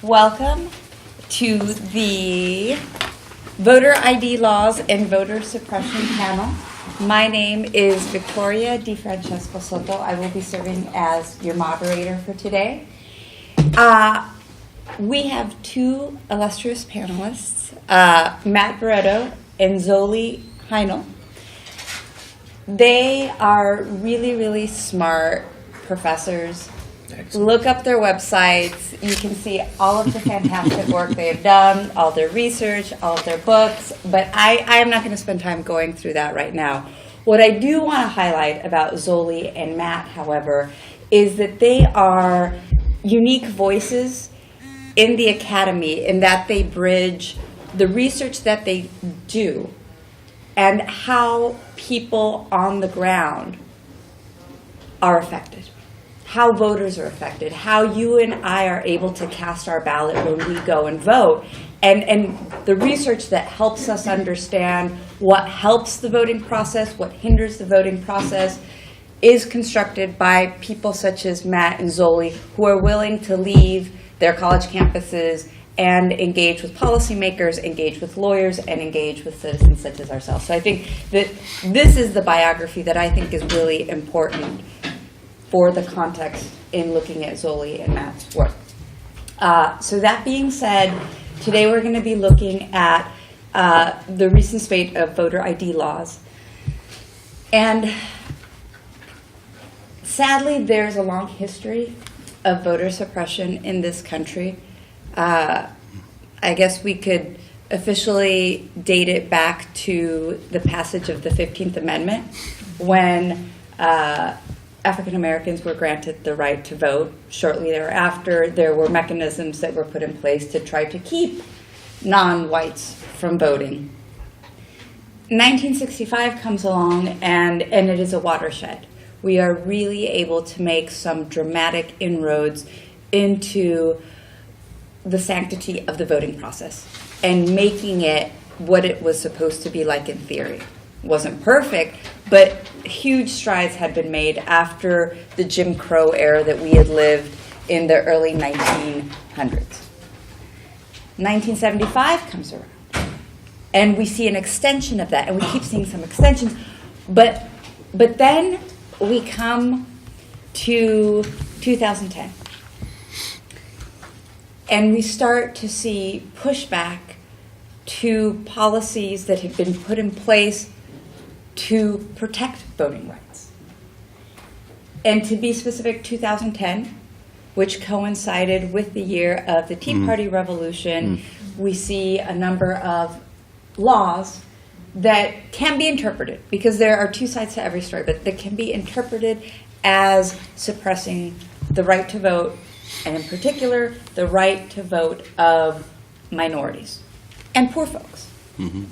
Welcome to the Voter ID Laws and Voter Suppression panel. My name is Victoria DiFrancesco Soto. I will be serving as your moderator for today. We have two illustrious panelists, Matt Barreto and Zoli Heinel. They are really, really smart professors. Excellent. Look up their websites. You can see all of the fantastic work they have done, all their research, all of their books, but I am not going to spend time going through that right now. What I do want to highlight about Zoli and Matt, however, is that they are unique voices in the academy in that they bridge the research that they do and how people on the ground are affected. How voters are affected, how you and I are able to cast our ballot when we go and vote, and the research that helps us understand what helps the voting process, what hinders the voting process, is constructed by people such as Matt and Zoli, who are willing to leave their college campuses and engage with policymakers, engage with lawyers, and engage with citizens such as ourselves. So I think that this is the biography that I think is really important for the context in looking at Zoli and Matt's work. So that being said, today we're going to be looking at the recent spate of voter ID laws. And sadly, there's a long history of voter suppression in this country. I guess we could officially date it back to the passage of the 15th Amendment when African Americans were granted the right to vote. Shortly thereafter, there were mechanisms that were put in place to try to keep non-whites from voting. 1965 comes along, and it is a watershed. We are really able to make some dramatic inroads into the sanctity of the voting process and making it what it was supposed to be like in theory. It wasn't perfect, but huge strides had been made after the Jim Crow era that we had lived in the early 1900s. 1975 comes around, and we see an extension of that, and we keep seeing some extensions, but then we come to 2010, and we start to see pushback to policies that have been put in place to protect voting rights. And to be specific, 2010, which coincided with the year of the Tea Party Revolution, we see a number of laws that can be interpreted, because there are two sides to every story, but that can be interpreted as suppressing the right to vote, and in particular, the right to vote of minorities and poor folks. Mm-hmm.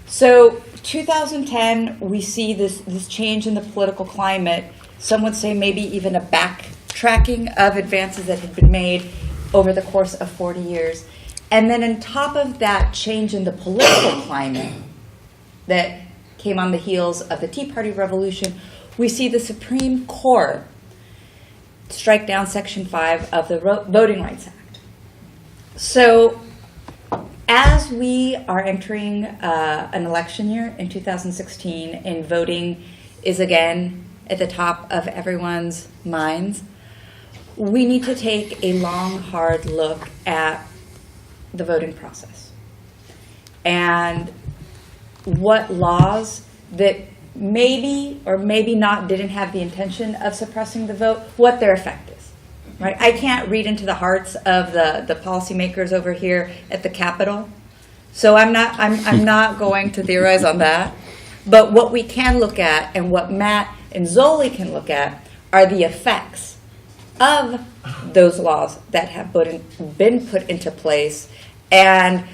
So 2010, we see this change in the political climate. Some would say maybe even a backtracking of advances that had been made over the course of 40 years. And then on top of that change in the political climate that came on the heels of the Tea Party Revolution, we see the Supreme Court strike down Section 5 of the Voting Rights Act. So as we are entering an election year in 2016, and voting is again at the top of everyone's minds, we need to take a long, hard look at the voting process and what laws that maybe or maybe not didn't have the intention of suppressing the vote, what their effect is. Right? I can't read into the hearts of the policymakers over here at the Capitol, so I'm not going to theorize on that. But what we can look at, and what Matt and Zoli can look at, are the effects of those laws that have been put into place, and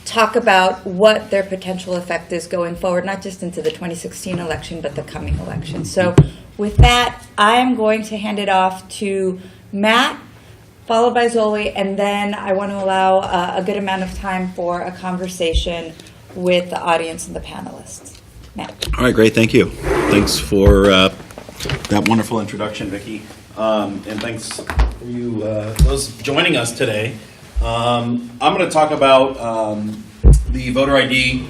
talk about what their potential effect is going forward, not just into the 2016 election, but the coming election. So with that, I'm going to hand it off to Matt, followed by Zoli, and then I want to allow a good amount of time for a conversation with the audience and the panelists. Matt. All right, great, thank you. Thanks for that wonderful introduction, Vicki. And thanks for you, those joining us today. I'm going to talk about the voter ID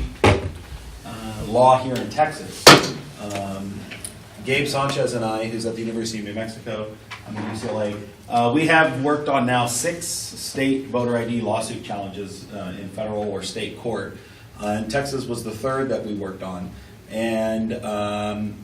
law here in Texas. Gabe Sanchez and I, who's at the University of New Mexico, I'm at UCLA, we have worked on now 6 state voter ID lawsuit challenges in federal or state court. And Texas was the 3rd that we worked on. And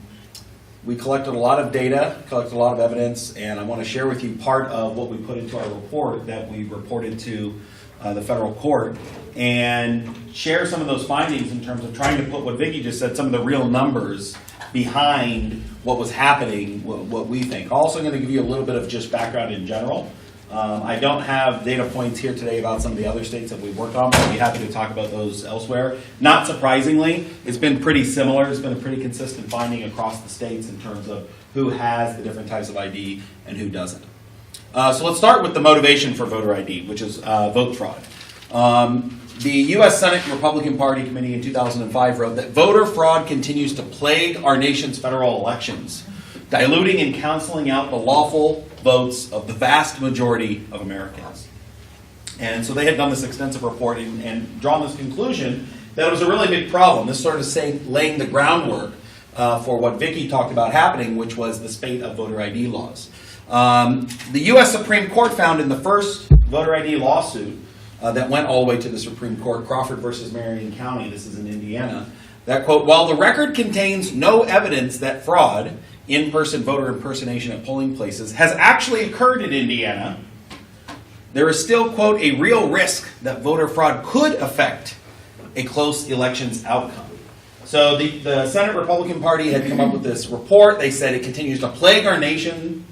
we collected a lot of data, collected a lot of evidence, and I want to share with you part of what we put into our report that we reported to the federal court, and share some of those findings in terms of trying to put what Vicki just said, some of the real numbers behind what was happening, what we think. Also going to give you a little bit of just background in general. I don't have data points here today about some of the other states that we worked on, but I'd be happy to talk about those elsewhere. Not surprisingly, it's been pretty similar. It's been a pretty consistent finding across the states in terms of who has the different types of ID and who doesn't. So let's start with the motivation for voter ID, which is vote fraud. The U.S. Senate Republican Party Committee in 2005 wrote that voter fraud continues to plague our nation's federal elections, diluting and canceling out the lawful votes of the vast majority of Americans. And so they had done this extensive report and drawn this conclusion that it was a really big problem. This sort of laying the groundwork for what Vicki talked about happening, which was the spate of voter ID laws. The U.S. Supreme Court found in the first voter ID lawsuit that went all the way to the Supreme Court, Crawford versus Marion County, this is in Indiana, that, quote, while the record contains no evidence that fraud, in-person voter impersonation at polling places, has actually occurred in Indiana, there is still, quote, a real risk that voter fraud could affect a close election's outcome. So the Senate Republican Party had come up with this report. They said it continues to plague our nation.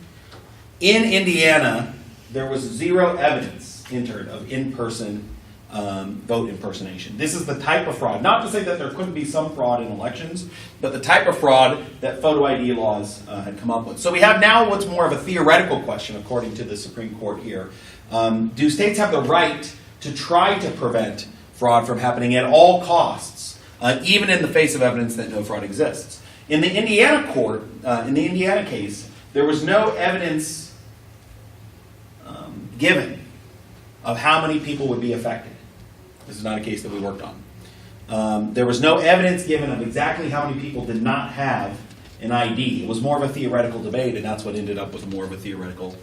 In Indiana, there was 0 evidence entered of in-person vote impersonation. This is the type of fraud. Not to say that there couldn't be some fraud in elections, but the type of fraud that photo ID laws had come up with. So we have now what's more of a theoretical question, according to the Supreme Court here. Do states have the right to try to prevent fraud from happening at all costs, even in the face of evidence that no fraud exists? In the Indiana court, in the Indiana case, there was no evidence given of how many people would be affected. This is not a case that we worked on. There was no evidence given of exactly how many people did not have an ID. It was more of a theoretical debate, and that's what ended up with more of a theoretical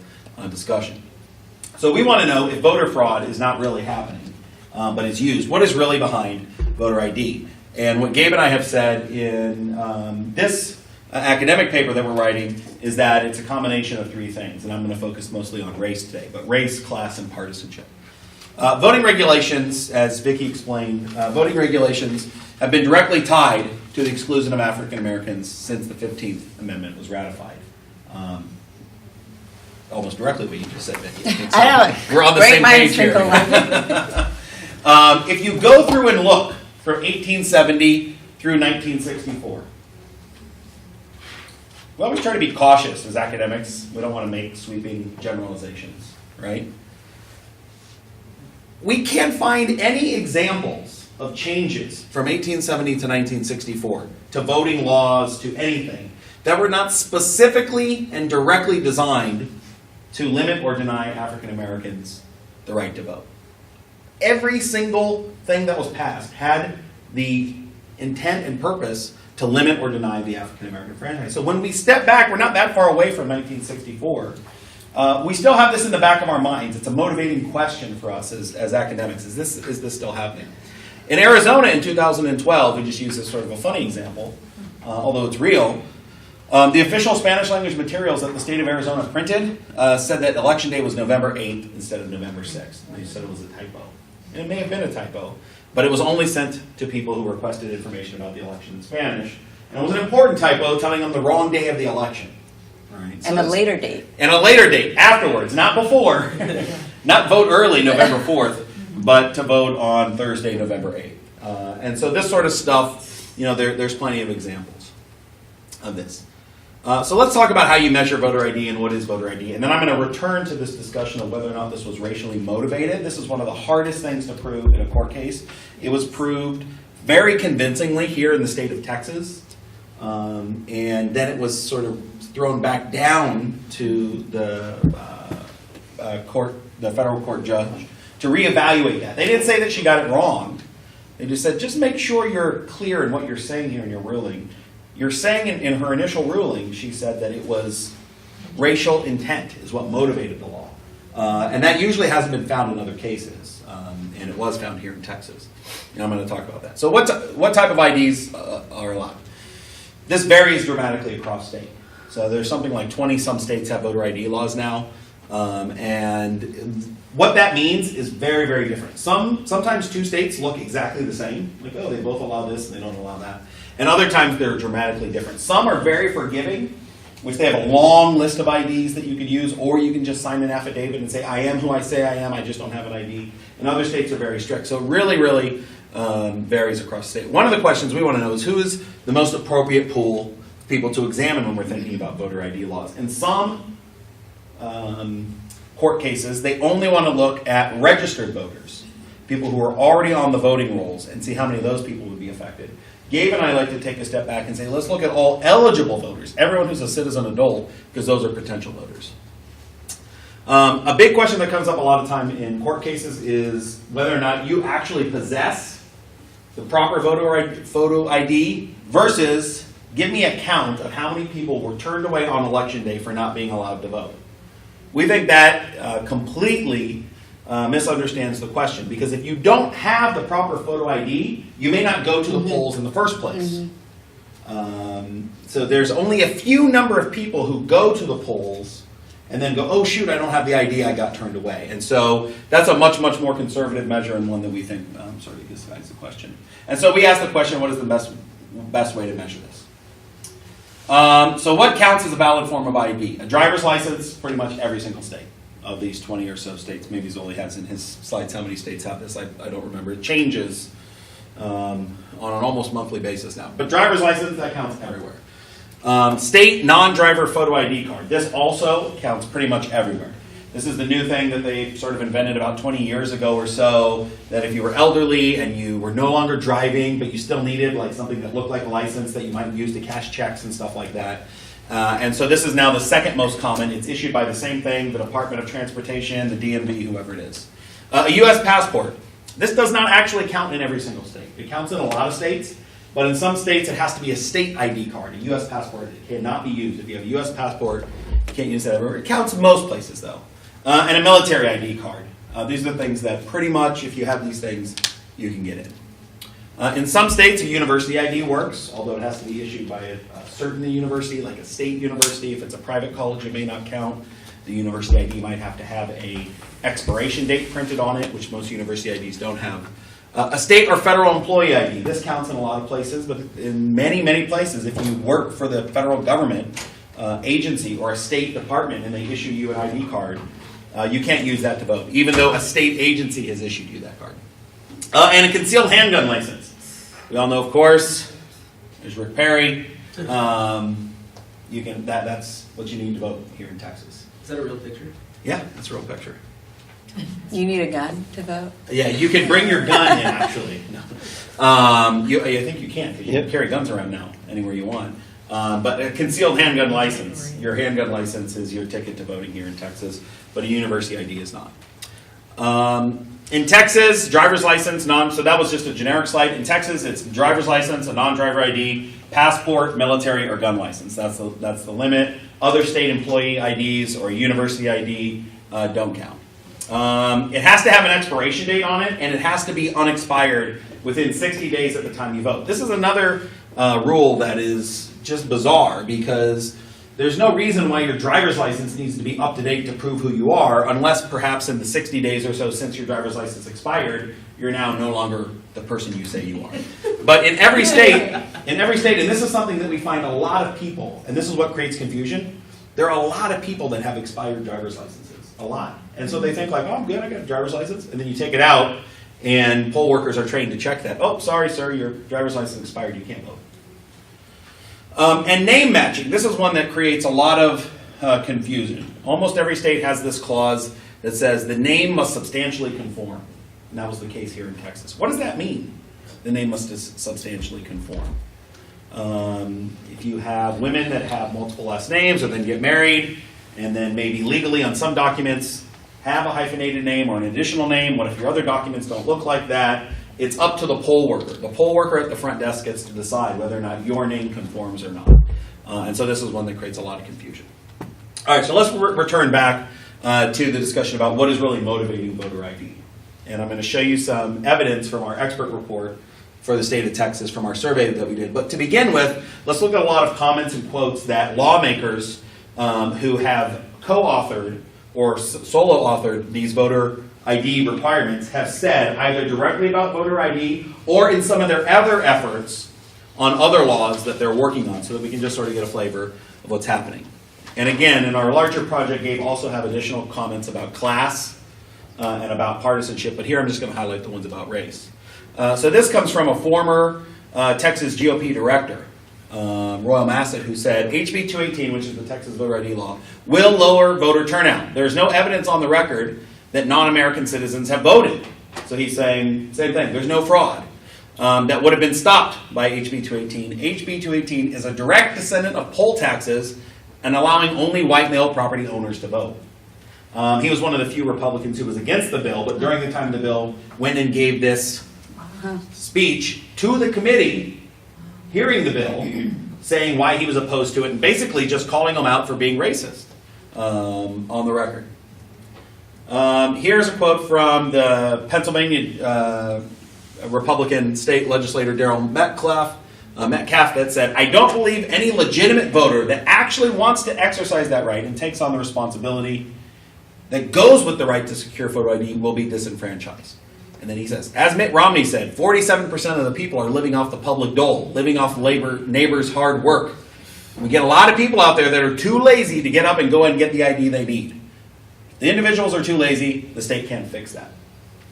discussion. So we want to know if voter fraud is not really happening, but is used. What is really behind voter ID? And what Gabe and I have said in this academic paper that we're writing is that it's a combination of 3 things, and I'm going to focus mostly on race today, but race, class, and partisanship. Voting regulations, as Vicki explained, voting regulations have been directly tied to the exclusion of African Americans since the 15th Amendment was ratified. Almost directly what you just said, Vicki. I know. We're on the same page here. If you go through and look from 1870 through 1964, we always try to be cautious as academics. We don't want to make sweeping generalizations, right? We can't find any examples of changes from 1870 to 1964 to voting laws, to anything, that were not specifically and directly designed to limit or deny African Americans the right to vote. Every single thing that was passed had the intent and purpose to limit or deny the African American franchise. So when we step back, we're not that far away from 1964. We still have this in the back of our minds. It's a motivating question for us as academics. Is this still happening? In Arizona in 2012, we just use this sort of a funny example, although it's real. The official Spanish language materials that the state of Arizona printed said that election day was November 8th instead of November 6th. They said it was a typo. And it may have been a typo, but it was only sent to people who requested information about the election in Spanish. And it was an important typo telling them the wrong day of the election. Right, so And a later date. And a later date, afterwards, not before. Not vote early, November 4th, but to vote on Thursday, November 8th. And so this sort of stuff, there's plenty of examples of this. So let's talk about how you measure voter ID and what is voter ID. And then I'm going to return to this discussion of whether or not this was racially motivated. This is one of the hardest things to prove in a court case. It was proved very convincingly here in the state of Texas. And then it was sort of thrown back down to the federal court judge to reevaluate that. They didn't say that she got it wrong. They just said, just make sure you're clear in what you're saying here in your ruling. You're saying in her initial ruling, she said that it was racial intent is what motivated the law. And that usually hasn't been found in other cases. And it was found here in Texas. And I'm going to talk about that. So what type of IDs are allowed? This varies dramatically across state. So there's something like 20-some states have voter ID laws now. And what that means is very, very different. Sometimes two states look exactly the same. Like, oh, they both allow this and they don't allow that. And other times they're dramatically different. Some are very forgiving, which they have a long list of IDs that you could use, or you can just sign an affidavit and say, I am who I say I am, I just don't have an ID. And other states are very strict. So it really, really varies across state. One of the questions we want to know is who is the most appropriate pool of people to examine when we're thinking about voter ID laws. In some court cases, they only want to look at registered voters, people who are already on the voting rolls, and see how many of those people would be affected. Gabe and I like to take a step back and say, let's look at all eligible voters, everyone who's a citizen adult, because those are potential voters. A big question that comes up a lot of time in court cases is whether or not you actually possess the proper photo ID versus give me a count of how many people were turned away on election day for not being allowed to vote. We think that completely misunderstands the question, because if you don't have the proper photo ID, you may not go to the polls in the first place. So there's only a few number of people who go to the polls and then go, oh shoot, I don't have the ID, I got turned away. And so that's a much, much more conservative measure, and one that we think sort of decides the question. And so we ask the question, what is the best way to measure this? So what counts as a valid form of ID? A driver's license, pretty much every single state of these 20 or so states. Maybe Zoli has in his slides how many states have this. I don't remember. It changes on an almost monthly basis now. But driver's license, that counts everywhere. State non-driver photo ID card. This also counts pretty much everywhere. This is the new thing that they sort of invented about 20 years ago or so, that if you were elderly and you were no longer driving, but you still needed like something that looked like a license that you might use to cash checks and stuff like that. And so this is now the second most common. It's issued by the same thing, the Department of Transportation, the DMV, whoever it is. A U.S. passport. This does not actually count in every single state. It counts in a lot of states, but in some states it has to be a state ID card. A U.S. passport cannot be used. If you have a U.S. passport, you can't use that everywhere. It counts in most places, though. And a military ID card. These are the things that pretty much, if you have these things, you can get in. In some states, a university ID works, although it has to be issued by a certain university, like a state university. If it's a private college, it may not count. The university ID might have to have an expiration date printed on it, which most university IDs don't have. A state or federal employee ID. This counts in a lot of places, but in many, many places, if you work for the federal government agency or a state department and they issue you an ID card, you can't use that to vote, even though a state agency has issued you that card. And a concealed handgun license. We all know, of course, there's Rick Perry. That's what you need to vote here in Texas. Is that a real picture? Yeah, that's a real picture. You need a gun to vote? Yeah, you can bring your gun in, actually. No. I think you can, because you can carry guns around now, anywhere you want. But a concealed handgun license, your handgun license is your ticket to voting here in Texas, but a university ID is not. In Texas, driver's license, so that was just a generic slide. In Texas, it's driver's license, a non-driver ID, passport, military, or gun license. That's the limit. Other state employee IDs or university ID don't count. It has to have an expiration date on it, and it has to be unexpired within 60 days at the time you vote. This is another rule that is just bizarre, because there's no reason why your driver's license needs to be up to date to prove who you are, unless perhaps in the 60 days or so since your driver's license expired, you're now no longer the person you say you are. But in every state, and this is something that we find a lot of people, and this is what creates confusion, there are a lot of people that have expired driver's licenses, a lot. And so they think like, oh, I'm good, I got a driver's license, and then you take it out, and poll workers are trained to check that. Oh, sorry, sir, your driver's license expired, you can't vote. And name matching. This is one that creates a lot of confusion. Almost every state has this clause that says the name must substantially conform. And that was the case here in Texas. What does that mean? The name must substantially conform. If you have women that have multiple last names or then get married, and then maybe legally on some documents have a hyphenated name or an additional name? What if your other documents don't look like that? It's up to the poll worker. The poll worker at the front desk gets to decide whether or not your name conforms or not. And so this is one that creates a lot of confusion. All right, so let's return back to the discussion about what is really motivating voter ID. And I'm going to show you some evidence from our expert report for the state of Texas from our survey that we did. But to begin with, let's look at a lot of comments and quotes that lawmakers who have co-authored or solo authored these voter ID requirements have said either directly about voter ID or in some of their other efforts on other laws that they're working on, so that we can just sort of get a flavor of what's happening. And again, in our larger project, Gabe also have additional comments about class and about partisanship, but here I'm just going to highlight the ones about race. So this comes from a former Texas GOP director, Royal Massett, who said, HB 218, which is the Texas voter ID law, will lower voter turnout. There's no evidence on the record that non-American citizens have voted. So he's saying, same thing, there's no fraud that would have been stopped by HB 218. HB 218 is a direct descendant of poll taxes and allowing only white male property owners to vote. He was one of the few Republicans who was against the bill, but during the time the bill went and gave this speech to the committee hearing the bill, saying why he was opposed to it, and basically just calling them out for being racist on the record. Here's a quote from the Pennsylvania Republican state legislator Darrell Metcalf that said, I don't believe any legitimate voter that actually wants to exercise that right and takes on the responsibility that goes with the right to secure photo ID will be disenfranchised. And then he says, as Mitt Romney said, 47% of the people are living off the public dole, living off neighbors' hard work. We get a lot of people out there that are too lazy to get up and go and get the ID they need. The individuals are too lazy, the state can't fix that.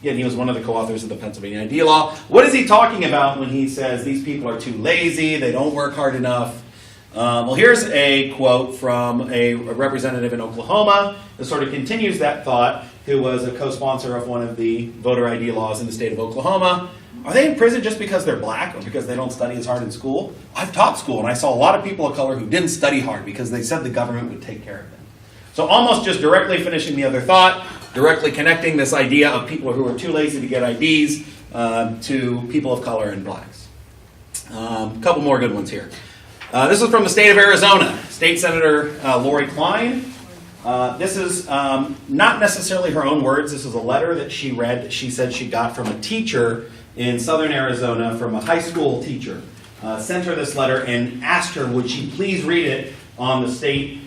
Again, he was one of the co-authors of the Pennsylvania ID law. What is he talking about when he says these people are too lazy, they don't work hard enough? Well, here's a quote from a representative in Oklahoma that sort of continues that thought, who was a co-sponsor of one of the voter ID laws in the state of Oklahoma. Are they in prison just because they're black or because they don't study as hard in school? I've taught school, and I saw a lot of people of color who didn't study hard because they said the government would take care of them. So almost just directly finishing the other thought, directly connecting this idea of people who are too lazy to get IDs to people of color and blacks. A couple more good ones here. This is from the state of Arizona. State Senator Lori Klein. This is not necessarily her own words. This is a letter that she read. She said she got from a teacher in southern Arizona, from a high school teacher. Sent her this letter and asked her, would she please read it on the state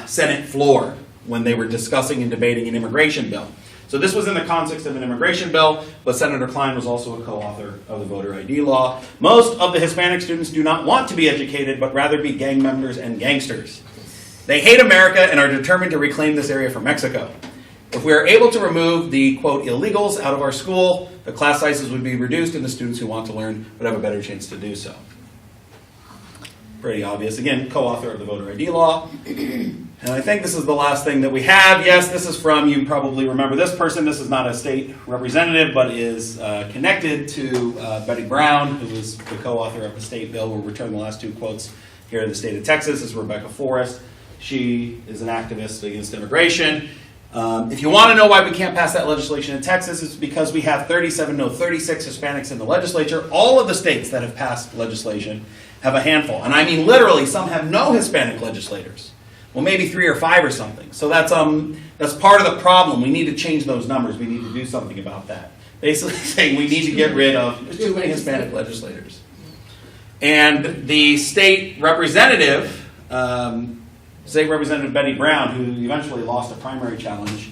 Senate floor when they were discussing and debating an immigration bill. So this was in the context of an immigration bill, but Senator Klein was also a co-author of the voter ID law. Most of the Hispanic students do not want to be educated, but rather be gang members and gangsters. They hate America and are determined to reclaim this area from Mexico. If we are able to remove the, quote, illegals out of our school, the class sizes would be reduced and the students who want to learn would have a better chance to do so. Pretty obvious. Again, co-author of the voter ID law. And I think this is the last thing that we have. Yes, this is from, you probably remember this person. This is not a state representative, but is connected to Betty Brown, who is the co-author of the state bill. We'll return the last two quotes here in the state of Texas. This is Rebecca Forrest. She is an activist against immigration. If you want to know why we can't pass that legislation in Texas, it's because we have 36 Hispanics in the legislature. All of the states that have passed legislation have a handful. And I mean literally, some have no Hispanic legislators. Well, maybe 3 or 5 or something. So that's part of the problem. We need to change those numbers. We need to do something about that. Basically saying we need to get rid of too many Hispanic legislators. And the state representative, Betty Brown, who eventually lost a primary challenge,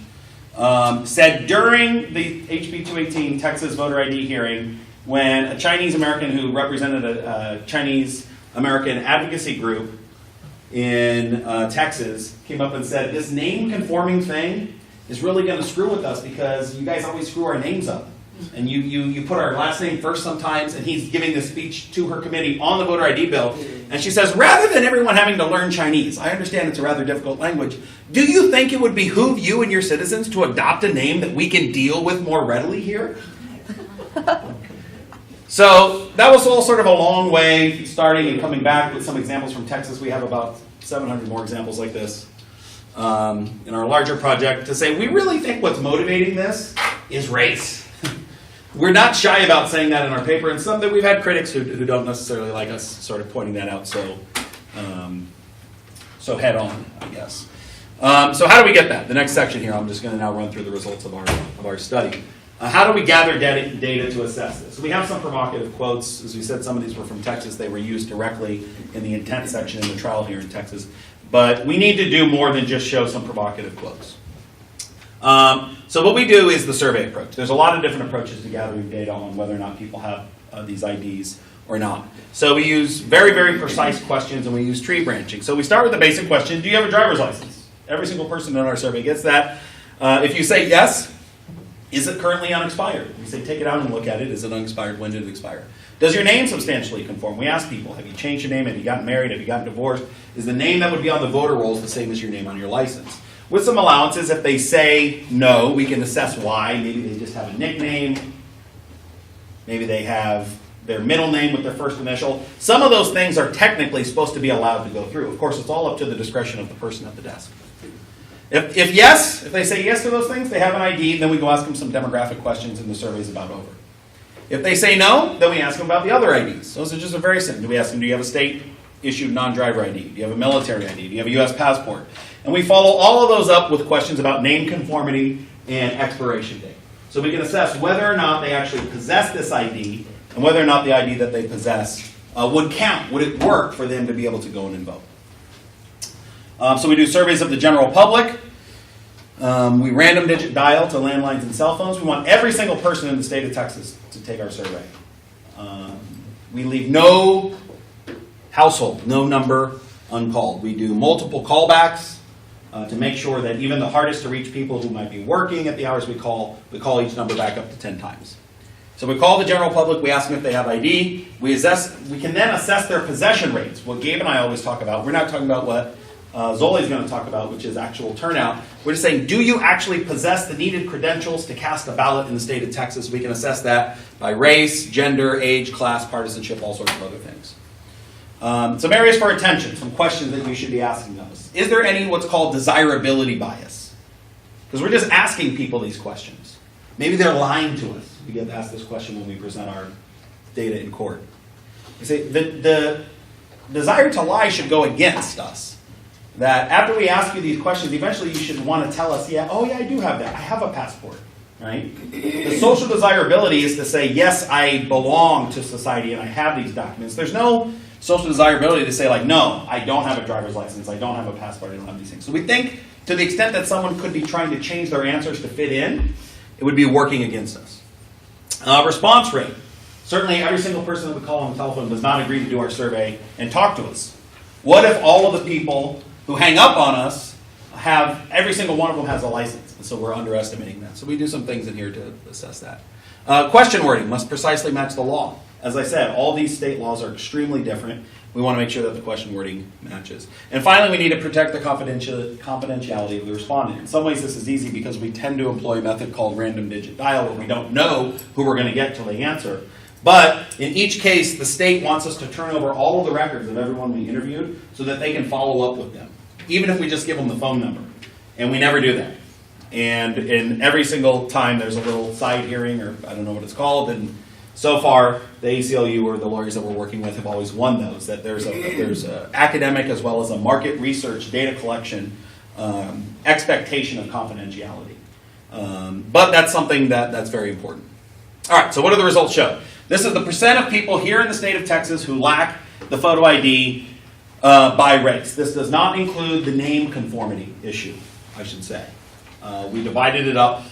said during the HB 218 Texas voter ID hearing, when a Chinese American who represented a Chinese American advocacy group in Texas came up and said, this name conforming thing is really going to screw with us because you guys always screw our names up. And you put our last name first sometimes, and he's giving this speech to her committee on the voter ID bill. And she says, rather than everyone having to learn Chinese, I understand it's a rather difficult language, do you think it would behoove you and your citizens to adopt a name that we can deal with more readily here? So that was all sort of a long way starting and coming back with some examples from Texas. We have about 700 more examples like this. in our larger project to say we really think what's motivating this is race. We're not shy about saying that in our paper, and some that we've had critics who don't necessarily like us sort of pointing that out so head on, I guess. So how do we get that? The next section here, I'm just going to now run through the results of our study. How do we gather data to assess this? So we have some provocative quotes. As we said, some of these were from Texas. They were used directly in the intent section in the trial here in Texas. But we need to do more than just show some provocative quotes. So what we do is the survey approach. There's a lot of different approaches to gathering data on whether or not people have these IDs or not. So we use very, very precise questions, and we use tree branching. So we start with the basic question, do you have a driver's license? Every single person in our survey gets that. If you say yes, is it currently unexpired? We say take it out and look at it. Is it unexpired? When did it expire? Does your name substantially conform? We ask people, have you changed your name? Have you gotten married? Have you gotten divorced? Is the name that would be on the voter rolls the same as your name on your license? With some allowances, if they say no, we can assess why. Maybe they just have a nickname. Maybe they have their middle name with their first initial. Some of those things are technically supposed to be allowed to go through. Of course, it's all up to the discretion of the person at the desk. If they say yes to those things, they have an ID, then we go ask them some demographic questions and the survey's about over. If they say no, then we ask them about the other IDs. Those are just very simple. Do we ask them, do you have a state-issued non-driver ID? Do you have a military ID? Do you have a U.S. passport? And we follow all of those up with questions about name conformity and expiration date. So we can assess whether or not they actually possess this ID and whether or not the ID that they possess would count. Would it work for them to be able to go in and vote? So we do surveys of the general public. We random digit dial to landlines and cell phones. We want every single person in the state of Texas to take our survey. We leave no household, no number uncalled. We do multiple callbacks to make sure that even the hardest to reach people who might be working at the hours we call each number back up to 10 times. So we call the general public, we ask them if they have ID. We can then assess their possession rates. What Gabe and I always talk about, we're not talking about what Zoli is going to talk about, which is actual turnout. We're just saying, do you actually possess the needed credentials to cast a ballot in the state of Texas? We can assess that by race, gender, age, class, partisanship, all sorts of other things. Some areas for attention, some questions that you should be asking us. Is there any what's called desirability bias? Because we're just asking people these questions. Maybe they're lying to us. We get asked this question when we present our data in court. We say the desire to lie should go against us. That after we ask you these questions, eventually you should want to tell us, yeah, I do have that. I have a passport, right? The social desirability is to say, yes, I belong to society and I have these documents. There's no social desirability to say, like, no, I don't have a driver's license, I don't have a passport, I don't have these things. So we think to the extent that someone could be trying to change their answers to fit in, it would be working against us. Response rate. Certainly every single person that we call on the telephone does not agree to do our survey and talk to us. What if all of the people who hang up on us every single one of them has a license, and so we're underestimating that. So we do some things in here to assess that. Question wording must precisely match the law. As I said, all these state laws are extremely different. We want to make sure that the question wording matches. And finally, we need to protect the confidentiality of the respondent. In some ways, this is easy because we tend to employ a method called random digit dial, where we don't know who we're going to get till they answer. But in each case, the state wants us to turn over all of the records of everyone we interviewed so that they can follow up with them, even if we just give them the phone number. And we never do that. And in every single time, there's a little side hearing, or I don't know what it's called, and so far, the ACLU or the lawyers that we're working with have always won those, that there's a academic as well as a market research data collection expectation of confidentiality. But that's something that's very important. All right, so what do the results show? This is the percent of people here in the state of Texas who lack the photo ID by race. This does not include the name conformity issue, I should say. We divided it up.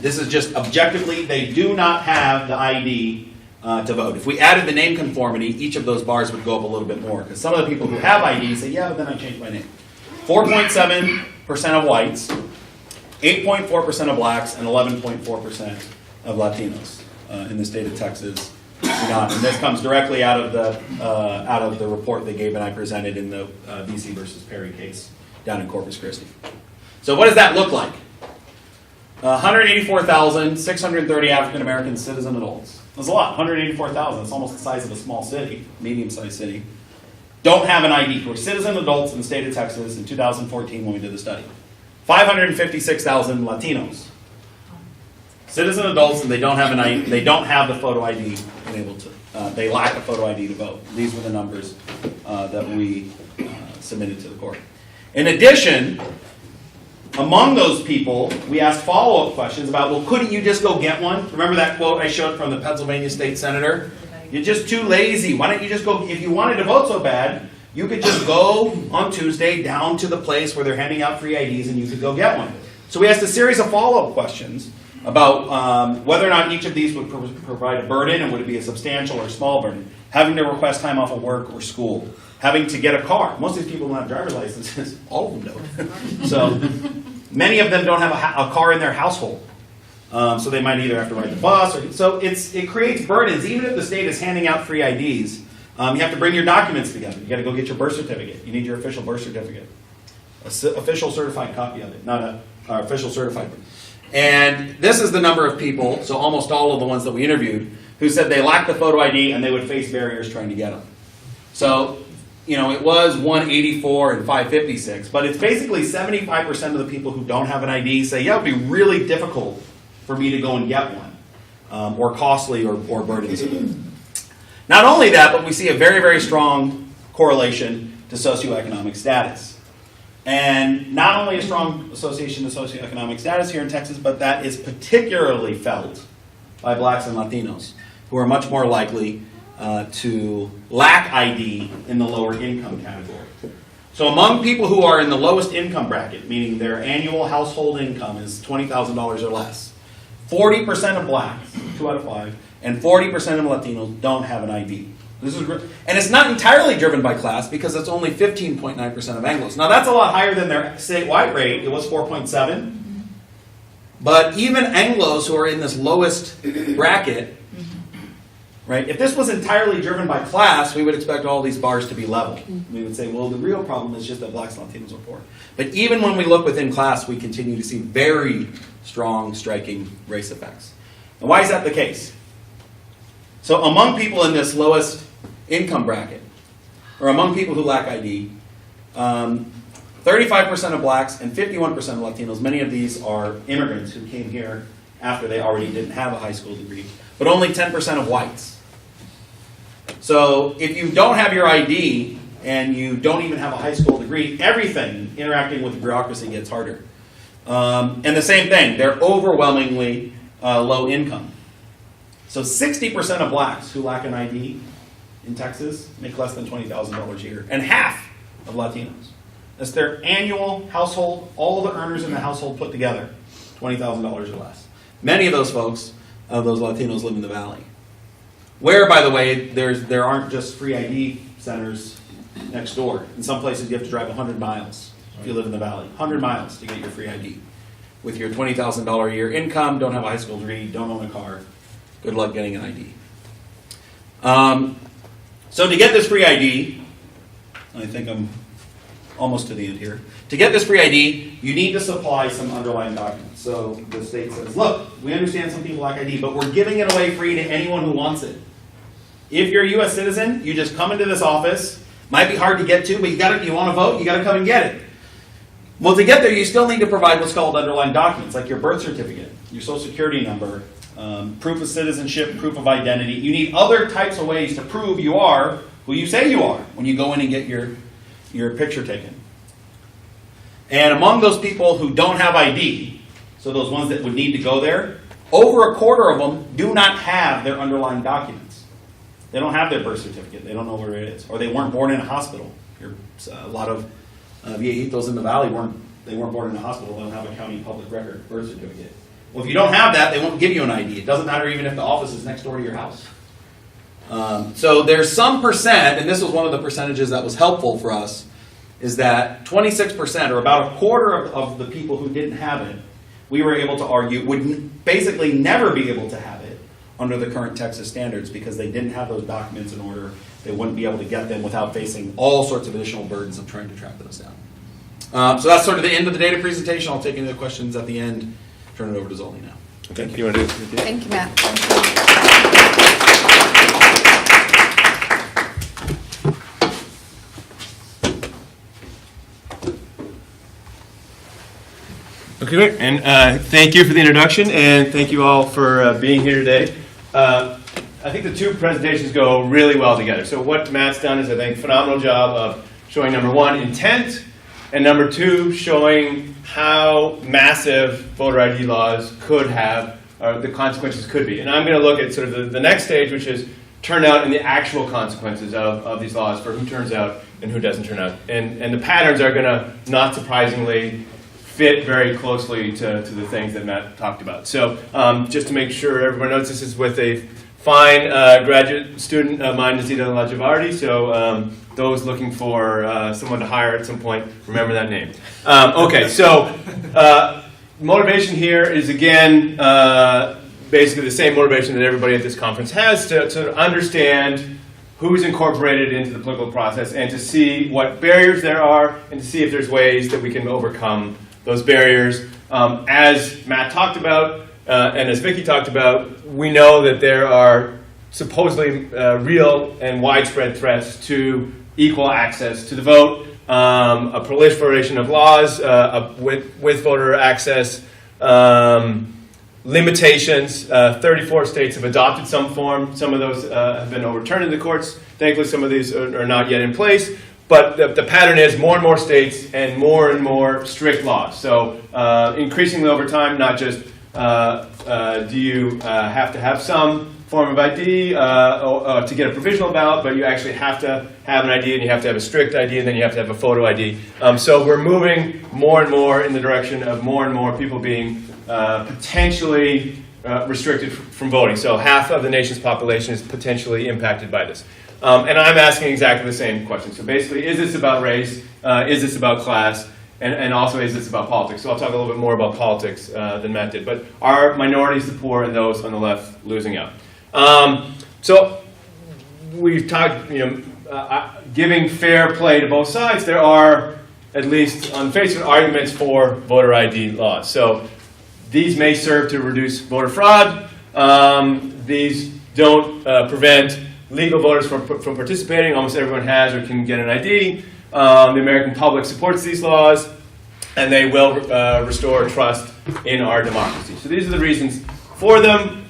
This is just objectively, they do not have the ID to vote. If we added the name conformity, each of those bars would go up a little bit more, because some of the people who have ID say, yeah, but then I changed my name. 4.7% of whites, 8.4% of blacks, and 11.4% of Latinos in the state of Texas do not. And this comes directly out of the report that Gabe and I presented in the BC versus Perry case down in Corpus Christi. So what does that look like? 184,630 African American citizen adults. That's a lot. 184,000. It's almost the size of a small city, medium-sized city. don't have an ID, who are citizen adults in the state of Texas in 2014 when we did the study. 556,000 Latinos. Citizen adults, and they don't have an ID, they don't have the photo ID enabled to, they lack a photo ID to vote. These were the numbers that we submitted to the court. In addition, among those people, we asked follow-up questions about, well, couldn't you just go get one? Remember that quote I showed from the Pennsylvania state senator? You're just too lazy. Why don't you just go, if you wanted to vote so bad, you could just go on Tuesday down to the place where they're handing out free IDs and you could go get one. So we asked a series of follow-up questions about whether or not each of these would provide a burden, and would it be a substantial or small burden. Having to request time off of work or school. Having to get a car. Most of these people don't have driver's licenses. All of them don't. So many of them don't have a car in their household. So they might either have to ride the bus. So it creates burdens. Even if the state is handing out free IDs, you have to bring your documents together. You got to go get your birth certificate. You need your official birth certificate. Official certified copy of it, not an official certified. And this is the number of people, so almost all of the ones that we interviewed, who said they lacked the photo ID and they would face barriers trying to get them. So, it was 184 and 556, but it's basically 75% of the people who don't have an ID say, yeah, it would be really difficult for me to go and get one, or costly or burdensome. Not only that, but we see a very, very strong correlation to socioeconomic status. And not only a strong association to socioeconomic status here in Texas, but that is particularly felt by blacks and Latinos, who are much more likely to lack ID in the lower income category. So among people who are in the lowest income bracket, meaning their annual household income is $20,000 or less, 40% of blacks, 2 out of 5, and 40% of Latinos don't have an ID. And it's not entirely driven by class, because it's only 15.9% of Anglos. Now that's a lot higher than their statewide rate. It was 4.7. But even Anglos who are in this lowest bracket, right? If this was entirely driven by class, we would expect all these bars to be level. We would say, well, the real problem is just that blacks and Latinos are poor. But even when we look within class, we continue to see very strong, striking race effects. And why is that the case? So among people in this lowest income bracket, or among people who lack ID, 35% of blacks and 51% of Latinos, many of these are immigrants who came here after they already didn't have a high school degree, but only 10% of whites. So if you don't have your ID and you don't even have a high school degree, everything interacting with the bureaucracy gets harder. And the same thing, they're overwhelmingly low income. So 60% of blacks who lack an ID in Texas make less than $20,000 a year, and half of Latinos. That's their annual household, all the earners in the household put together, $20,000 or less. Many of those folks, those Latinos, live in the Valley, where, by the way, there aren't just free ID centers next door. In some places, you have to drive 100 miles if you live in the Valley, 100 miles to get your free ID. With your $20,000 a year income, don't have a high school degree, don't own a car. Good luck getting an ID. So to get this free ID, I think I'm almost to the end here. To get this free ID, you need to supply some underlying documents. So the state says, look, we understand some people lack ID, but we're giving it away free to anyone who wants it. If you're a U.S. citizen, you just come into this office. Might be hard to get to, but you want to vote, you got to come and get it. Well, to get there, you still need to provide what's called underlying documents, like your birth certificate, your social security number, proof of citizenship, proof of identity. You need other types of ways to prove you are who you say you are when you go in and get your picture taken. And among those people who don't have ID, so those ones that would need to go there, over a quarter of them do not have their underlying documents. They don't have their birth certificate. They don't know where it is. Or they weren't born in a hospital. A lot of viejitos in the Valley weren't born in a hospital. They don't have a county public record birth certificate. Well, if you don't have that, they won't give you an ID. It doesn't matter even if the office is next door to your house. So there's some percent, and this was one of the percentages that was helpful for us, is that 26%, or about a quarter of the people who didn't have it, we were able to argue would basically never be able to have it under the current Texas standards because they didn't have those documents in order. They wouldn't be able to get them without facing all sorts of additional burdens of trying to track those down. So that's sort of the end of the data presentation. I'll take any other questions at the end. Turn it over to Zoli now. Okay, you want to do it? Thank you, Matt. Okay, great. And thank you for the introduction, and thank you all for being here today. I think the two presentations go really well together. So what Matt's done is, I think, a phenomenal job of showing, number one, intent, and number two, showing how massive voter ID laws could have, or the consequences could be. And I'm going to look at sort of the next stage, which is turnout and the actual consequences of these laws for who turns out and who doesn't turn out. And the patterns are going to, not surprisingly, fit very closely to the things that Matt talked about. So just to make sure everyone knows, this is with a fine graduate student of mine, Desirability. So those looking for someone to hire at some point, remember that name. Okay, so motivation here is, again, basically the same motivation that everybody at this conference has, to understand who's incorporated into the political process and to see what barriers there are and to see if there's ways that we can overcome those barriers. As Matt talked about, and as Vicki talked about, we know that there are supposedly real and widespread threats to equal access to the vote, a proliferation of laws with voter access, limitations. 34 states have adopted some form. Some of those have been overturned in the courts. Thankfully, some of these are not yet in place. But the pattern is more and more states and more strict laws. So increasingly over time, not just do you have to have some form of ID to get a provisional ballot, but you actually have to have an ID, and you have to have a strict ID, and then you have to have a photo ID. So we're moving more and more in the direction of more and more people being potentially restricted from voting. So half of the nation's population is potentially impacted by this. And I'm asking exactly the same question. So basically, is this about race? Is this about class? And also, is this about politics? So I'll talk a little bit more about politics than Matt did. But are minorities, the poor, and those on the left losing out? So we've talked, giving fair play to both sides. There are, at least on the face of it, arguments for voter ID laws. So these may serve to reduce voter fraud. These don't prevent legal voters from participating. Almost everyone has or can get an ID. The American public supports these laws, and they will restore trust in our democracy. So these are the reasons for them.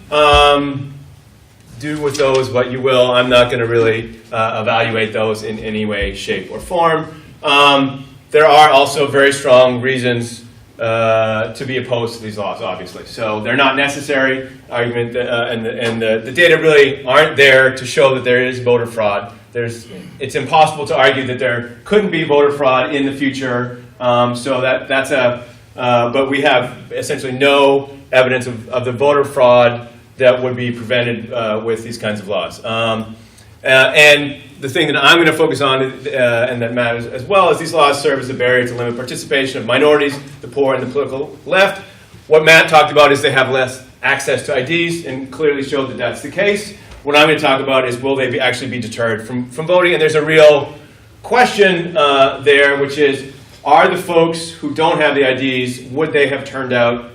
Do with those what you will. I'm not going to really evaluate those in any way, shape, or form. There are also very strong reasons to be opposed to these laws, obviously. So they're not necessary. Argument and the data really aren't there to show that there is voter fraud. It's impossible to argue that there couldn't be voter fraud in the future. So that's but we have essentially no evidence of the voter fraud that would be prevented with these kinds of laws. And the thing that I'm going to focus on, and that matters as well, is these laws serve as a barrier to limit participation of minorities, the poor, and the political left. What Matt talked about is they have less access to IDs, and clearly showed that that's the case. What I'm going to talk about is, will they actually be deterred from voting? And there's a real question there, which is, are the folks who don't have the IDs, would they have turned out,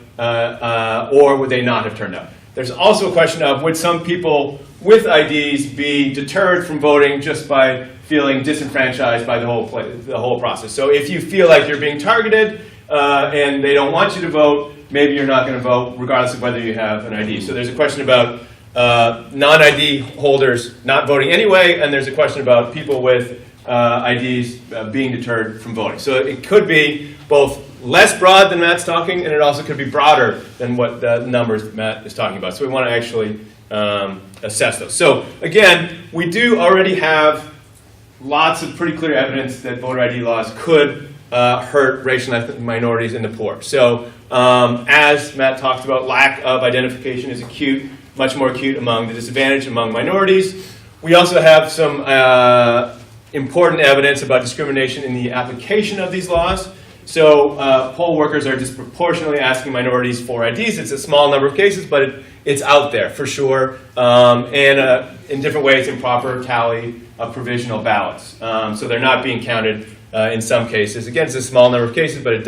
or would they not have turned out? There's also a question of, would some people with IDs be deterred from voting just by feeling disenfranchised by the whole process? So if you feel like you're being targeted and they don't want you to vote, maybe you're not going to vote regardless of whether you have an ID. So there's a question about non-ID holders not voting anyway, and there's a question about people with IDs being deterred from voting. So it could be both less broad than Matt's talking, and it also could be broader than what the numbers Matt is talking about. So we want to actually assess those. So again, we do already have lots of pretty clear evidence that voter ID laws could hurt racial and ethnic minorities and the poor. So as Matt talked about, lack of identification is acute, much more acute among the disadvantaged, among minorities. We also have some important evidence about discrimination in the application of these laws. So poll workers are disproportionately asking minorities for IDs. It's a small number of cases, but it's out there for sure. And in different ways, improper tally of provisional ballots. So they're not being counted in some cases. Again, it's a small number of cases, but it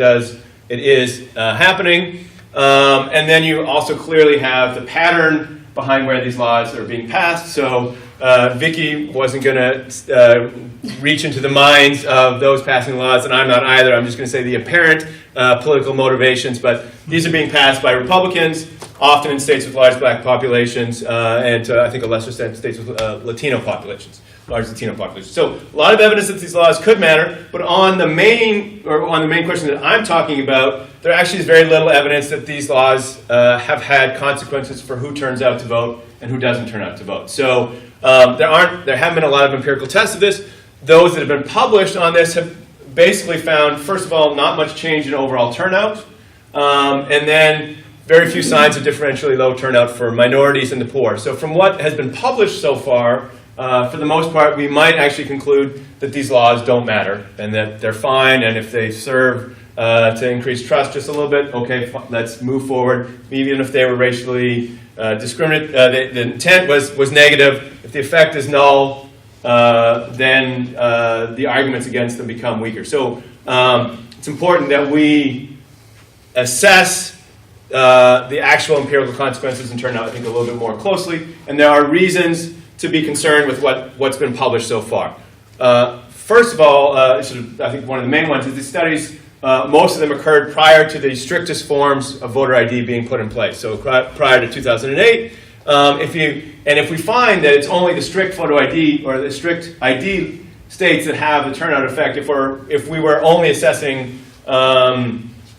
is happening. And then you also clearly have the pattern behind where these laws are being passed. So Vicky wasn't going to reach into the minds of those passing laws, and I'm not either. I'm just going to say the apparent political motivations, but these are being passed by Republicans, often in states with large black populations, and to, I think, a lesser extent, states with Latino populations, large Latino populations. So a lot of evidence that these laws could matter, but on the main question that I'm talking about, there actually is very little evidence that these laws have had consequences for who turns out to vote and who doesn't turn out to vote. So there haven't been a lot of empirical tests of this. Those that have been published on this have basically found, first of all, not much change in overall turnout, and then very few signs of differentially low turnout for minorities and the poor. So from what has been published so far, for the most part, we might actually conclude that these laws don't matter and that they're fine, and if they serve to increase trust just a little bit, okay, let's move forward. Even if they were racially discriminate, the intent was negative. If the effect is null, then the arguments against them become weaker. So it's important that we assess the actual empirical consequences and turnout, I think, a little bit more closely. And there are reasons to be concerned with what's been published so far. First of all, I think one of the main ones is these studies, most of them occurred prior to the strictest forms of voter ID being put in place. So prior to 2008, if we find that it's only the strict photo ID or the strict ID states that have the turnout effect, if we were only assessing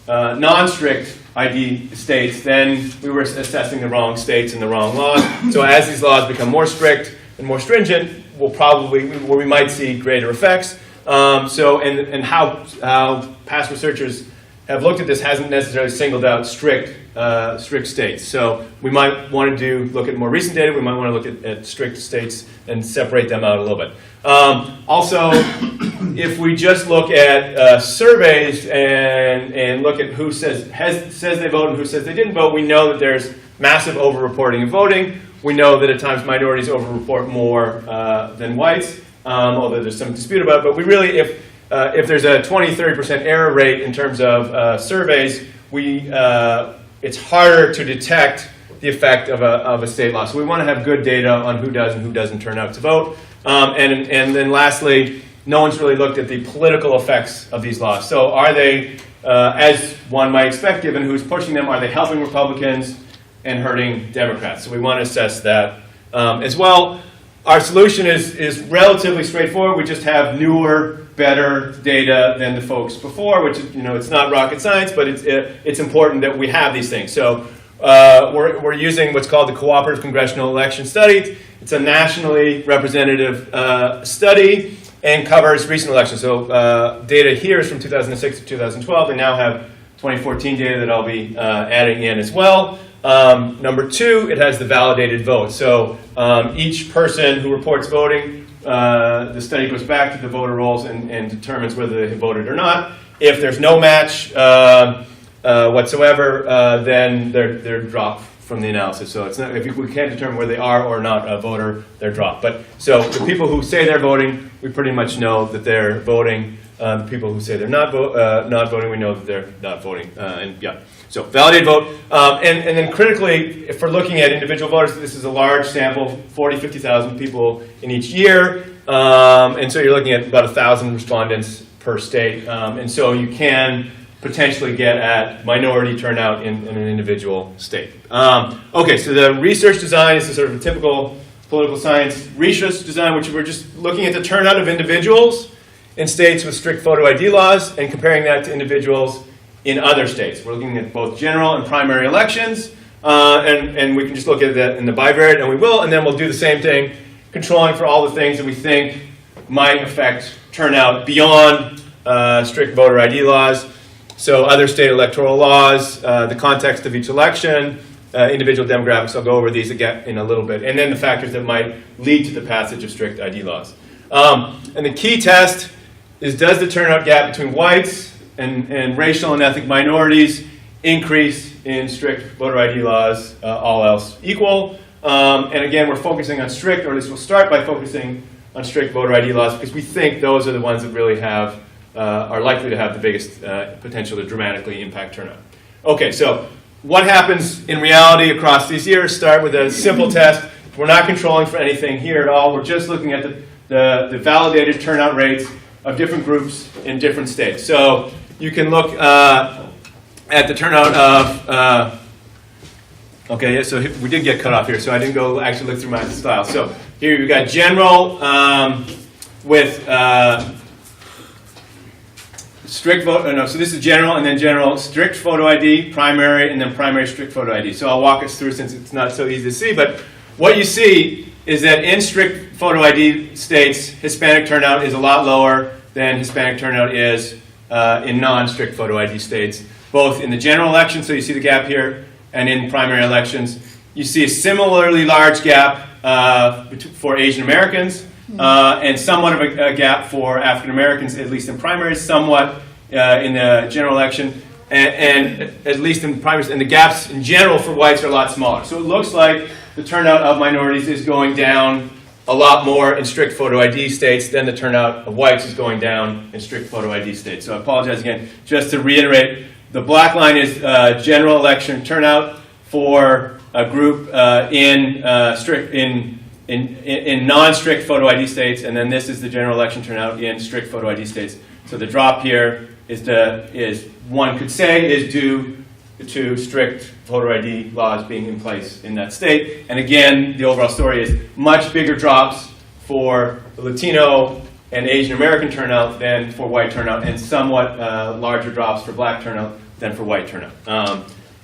non-strict ID states, then we were assessing the wrong states and the wrong laws. So as these laws become more strict and more stringent, we might see greater effects. And how past researchers have looked at this hasn't necessarily singled out strict states. So we might want to look at more recent data. We might want to look at strict states and separate them out a little bit. Also, if we just look at surveys and look at who says they voted and who says they didn't vote, we know that there's massive over-reporting of voting. We know that at times minorities over-report more than whites, although there's some dispute about it. But we really, if there's a 20-30% error rate in terms of surveys, it's harder to detect the effect of a state law. So we want to have good data on who does and who doesn't turn out to vote. And then lastly, no one's really looked at the political effects of these laws. So are they, as one might expect, given who's pushing them, are they helping Republicans and hurting Democrats? So we want to assess that as well. Our solution is relatively straightforward. We just have newer, better data than the folks before, which is, it's not rocket science, but it's important that we have these things. So we're using what's called the Co-Operative Congressional Election Study. It's a nationally representative study and covers recent elections. So data here is from 2006 to 2012. We now have 2014 data that I'll be adding in as well. Number two, it has the validated vote. So each person who reports voting, the study goes back to the voter rolls and determines whether they have voted or not. If there's no match whatsoever, then they're dropped from the analysis. So it's not, if we can't determine whether they are or not a voter, they're dropped. But so the people who say they're voting, we pretty much know that they're voting. The people who say they're not voting, we know that they're not voting. So validated vote. And then critically, if we're looking at individual voters, this is a large sample, 40, 50,000 people in each year. And so you're looking at about 1,000 respondents per state. And so you can potentially get at minority turnout in an individual state. Okay, so the research design is a sort of a typical political science research design, which we're just looking at the turnout of individuals in states with strict photo ID laws and comparing that to individuals in other states. We're looking at both general and primary elections, and we can just look at that in the bivariate, and we will, and then we'll do the same thing, controlling for all the things that we think might affect turnout beyond strict voter ID laws. So other state electoral laws, the context of each election, individual demographics. I'll go over these again in a little bit. And then the factors that might lead to the passage of strict ID laws. And the key test is, does the turnout gap between whites and racial and ethnic minorities increase in strict voter ID laws, all else equal? And again, we're focusing on strict, or at least we'll start by focusing on strict voter ID laws, because we think those are the ones that really have are likely to have the biggest potential to dramatically impact turnout. Okay, so what happens in reality across these years? Start with a simple test. We're not controlling for anything here at all. We're just looking at the validated turnout rates of different groups in different states. So you can look at the turnout of, okay, yeah, so we did get cut off here, so I didn't go actually look through my style. So here we've got general with strict vote, no, so this is general and then general, strict photo ID, primary, and then primary strict photo ID. So I'll walk us through since it's not so easy to see, but what you see is that in strict photo ID states, Hispanic turnout is a lot lower than Hispanic turnout is in non-strict photo ID states, both in the general election, so you see the gap here, and in primary elections. You see a similarly large gap for Asian Americans, and somewhat of a gap for African Americans, at least in primaries, somewhat in the general election, and at least in primaries, and the gaps in general for whites are a lot smaller. So it looks like the turnout of minorities is going down a lot more in strict photo ID states than the turnout of whites is going down in strict photo ID states. So I apologize again. Just to reiterate, the black line is general election turnout for a group in non-strict photo ID states, and then this is the general election turnout in strict photo ID states. So the drop here is one could say is due to strict voter ID laws being in place in that state. And again, the overall story is much bigger drops for the Latino and Asian American turnout than for white turnout, and somewhat larger drops for black turnout than for white turnout.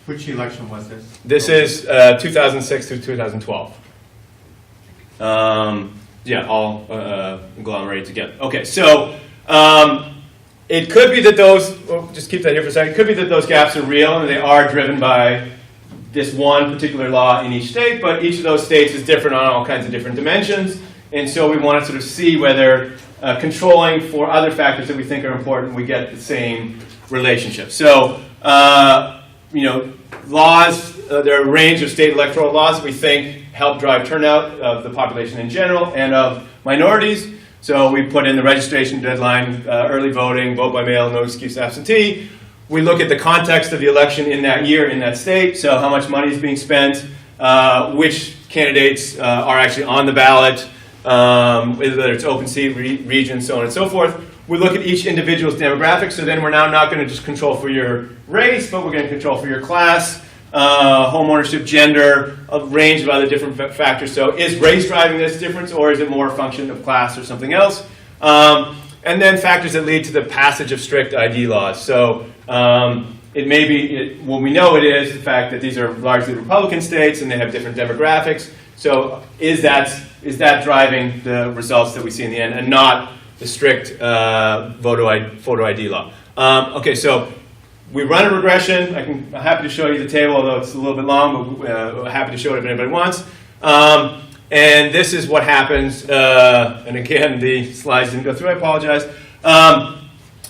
Which election was this? This is 2006 through 2012. Yeah, all agglomerated together. Okay, so it could be that those, just keep that here for a second, it could be that those gaps are real and they are driven by this one particular law in each state, but each of those states is different on all kinds of different dimensions, and so we want to sort of see whether controlling for other factors that we think are important, we get the same relationship. So, laws, there are a range of state electoral laws that we think help drive turnout of the population in general and of minorities. So we put in the registration deadline, early voting, vote by mail, no excuse absentee. We look at the context of the election in that year, in that state, so how much money is being spent, which candidates are actually on the ballot, whether it's open seat, region, so on and so forth. We look at each individual's demographics, so then we're now not going to just control for your race, but we're going to control for your class, home ownership, gender, a range of other different factors. So is race driving this difference, or is it more a function of class or something else? And then factors that lead to the passage of strict ID laws. So it may be, what we know it is the fact that these are largely Republican states and they have different demographics. So is that driving the results that we see in the end, and not the strict photo ID law? Okay, so we run a regression. I'm happy to show you the table, although it's a little bit long, but we're happy to show it if anybody wants. And this is what happens. And again, the slides didn't go through. I apologize.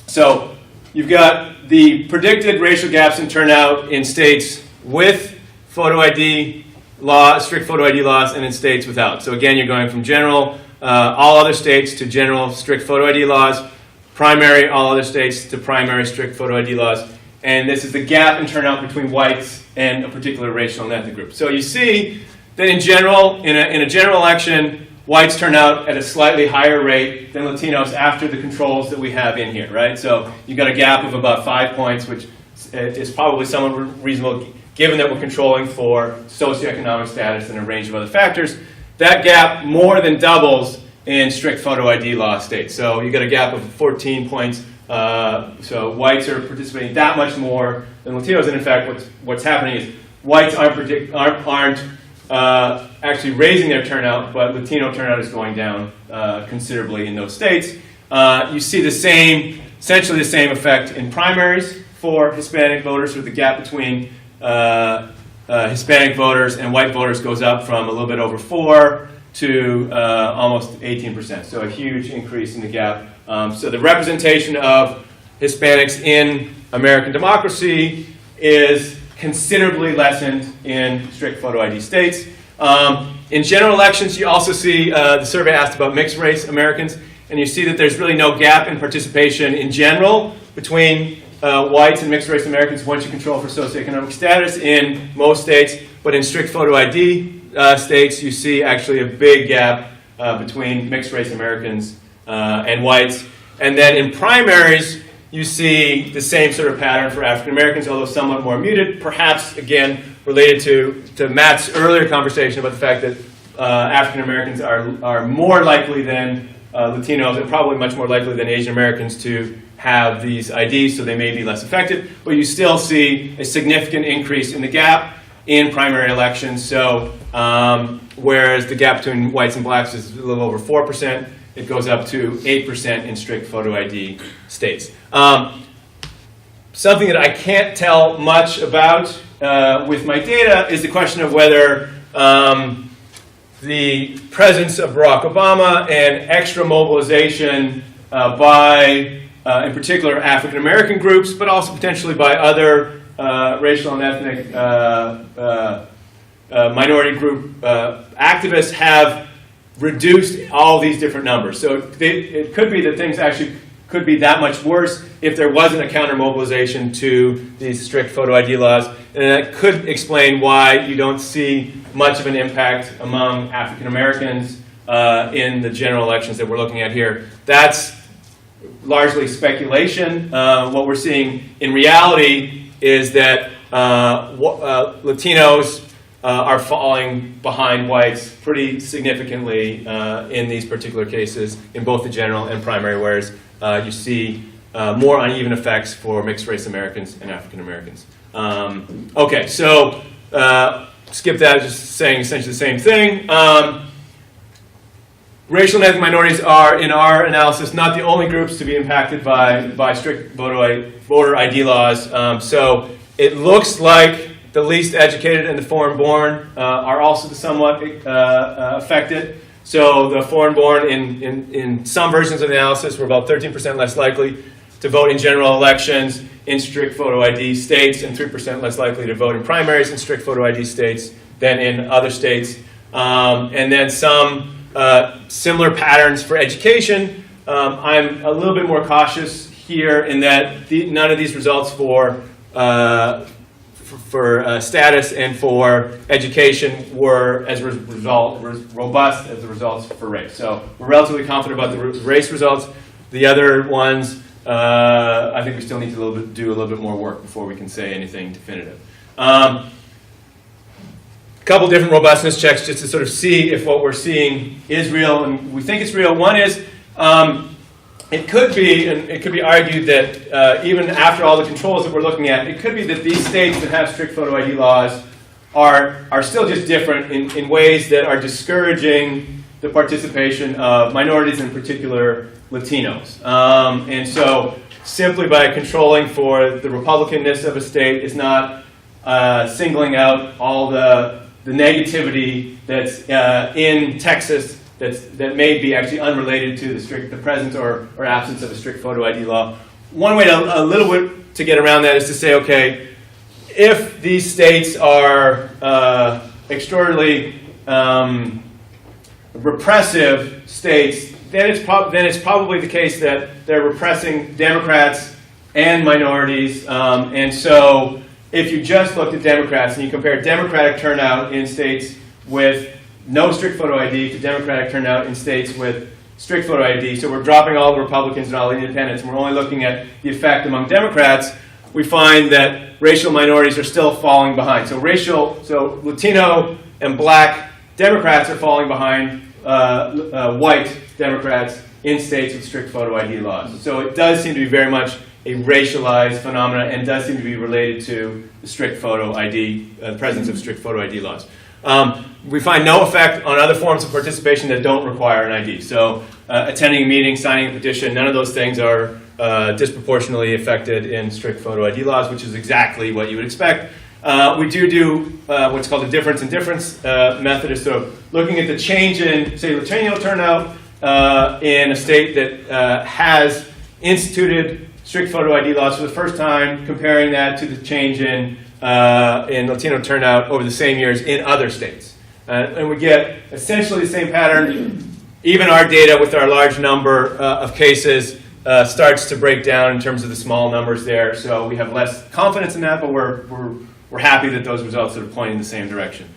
So you've got the predicted racial gaps in turnout in states with photo ID law, strict photo ID laws, and in states without. So again, you're going from general, all other states to general strict photo ID laws, primary, all other states to primary strict photo ID laws. And this is the gap in turnout between whites and a particular racial and ethnic group. So you see that in general, in a general election, whites turn out at a slightly higher rate than Latinos after the controls that we have in here, right? So you've got a gap of about 5 points, which is probably somewhat reasonable given that we're controlling for socioeconomic status and a range of other factors. That gap more than doubles in strict photo ID law states. So you got a gap of 14 points. So whites are participating that much more than Latinos, and in fact, what's happening is whites aren't actually raising their turnout, but Latino turnout is going down considerably in those states. You see essentially the same effect in primaries for Hispanic voters, where the gap between Hispanic voters and white voters goes up from a little bit over 4 to almost 18%. So a huge increase in the gap. So the representation of Hispanics in American democracy is considerably lessened in strict photo ID states. In general elections, you also see the survey asked about mixed race Americans, and you see that there's really no gap in participation in general between whites and mixed race Americans once you control for socioeconomic status in most states, but in strict photo ID states, you see actually a big gap between mixed-race Americans and whites. And then in primaries, you see the same sort of pattern for African Americans, although somewhat more muted, perhaps, again, related to Matt's earlier conversation about the fact that African Americans are more likely than Latinos, and probably much more likely than Asian Americans to have these IDs, so they may be less affected. But you still see a significant increase in the gap in primary elections. So whereas the gap between whites and blacks is a little over 4%, it goes up to 8% in strict photo ID states. Something that I can't tell much about with my data is the question of whether the presence of Barack Obama and extra mobilization by, in particular, African American groups, but also potentially by other racial and ethnic minority group activists have reduced all these different numbers. So it could be that things actually could be that much worse if there wasn't a counter-mobilization to these strict photo ID laws. And that could explain why you don't see much of an impact among African Americans in the general elections that we're looking at here. That's largely speculation. What we're seeing in reality is that Latinos are falling behind whites pretty significantly in these particular cases, in both the general and primary, whereas you see more uneven effects for mixed-race Americans and African Americans. Okay, so skip that, just saying essentially the same thing. Racial and ethnic minorities are, in our analysis, not the only groups to be impacted by strict voter ID laws. So it looks like the least educated and the foreign-born are also somewhat affected. So the foreign-born in some versions of the analysis were about 13% less likely to vote in general elections in strict photo ID states and 3% less likely to vote in primaries in strict photo ID states than in other states. And then some similar patterns for education. I'm a little bit more cautious here in that none of these results for status and for education were as robust as the results for race. So we're relatively confident about the race results. The other ones, I think we still need to do a little bit more work before we can say anything definitive. A couple different robustness checks just to sort of see if what we're seeing is real, and we think it's real. One is it could be argued that even after all the controls that we're looking at, it could be that these states that have strict photo ID laws are still just different in ways that are discouraging the participation of minorities, in particular Latinos. And so simply by controlling for the Republicanness of a state is not singling out all the negativity that's in Texas that may be actually unrelated to the presence or absence of a strict photo ID law. One way a little bit to get around that is to say, okay, if these states are extraordinarily repressive states, then it's probably the case that they're repressing Democrats and minorities. And so if you just looked at Democrats and you compare Democratic turnout in states with no strict photo ID to Democratic turnout in states with strict photo ID, so we're dropping all the Republicans and all the independents, and we're only looking at the effect among Democrats, we find that racial minorities are still falling behind. So Latino and black Democrats are falling behind white Democrats in states with strict photo ID laws. So it does seem to be very much a racialized phenomenon and does seem to be related to the strict photo ID, the presence of strict photo ID laws. We find no effect on other forms of participation that don't require an ID. So attending a meeting, signing a petition, none of those things are disproportionately affected in strict photo ID laws, which is exactly what you would expect. We do what's called a difference in difference method. So looking at the change in, say, Latino turnout in a state that has instituted strict photo ID laws for the first time, comparing that to the change in Latino turnout over the same years in other states. And we get essentially the same pattern. Even our data with our large number of cases starts to break down in terms of the small numbers there. So we have less confidence in that, but we're happy that those results are pointing in the same direction.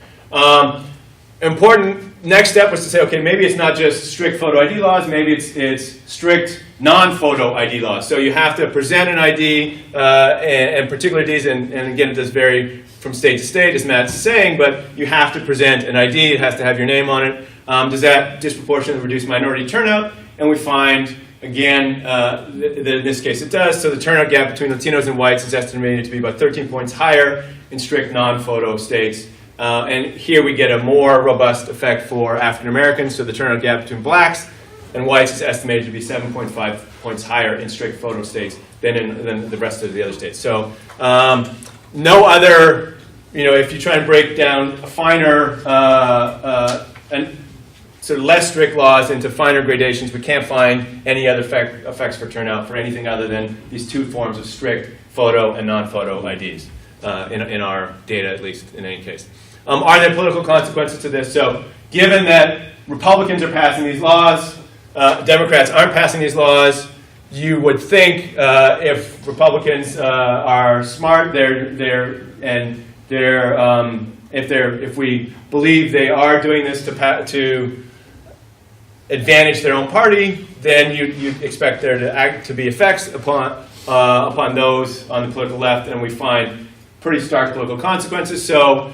important next step was to say, okay, maybe it's not just strict photo ID laws, maybe it's strict non-photo ID laws. So you have to present an ID and particular IDs, and again, it does vary from state to state, as Matt's saying, but you have to present an ID, it has to have your name on it. Does that disproportionately reduce minority turnout? And we find, again, that in this case it does. So the turnout gap between Latinos and whites is estimated to be about 13 points higher in strict non-photo states. And here we get a more robust effect for African Americans. So the turnout gap between blacks and whites is estimated to be 7.5 points higher in strict photo states than the rest of the other states. So no other, if you try and break down a finer and sort of less strict laws into finer gradations, we can't find any other effects for turnout for anything other than these two forms of strict photo and non-photo IDs in our data, at least in any case. Are there political consequences to this? So given that Republicans are passing these laws, Democrats aren't passing these laws, you would think if Republicans are smart, if we believe they are doing this to advantage their own party, then you expect there to be effects upon those on the political left, and we find pretty stark political consequences. So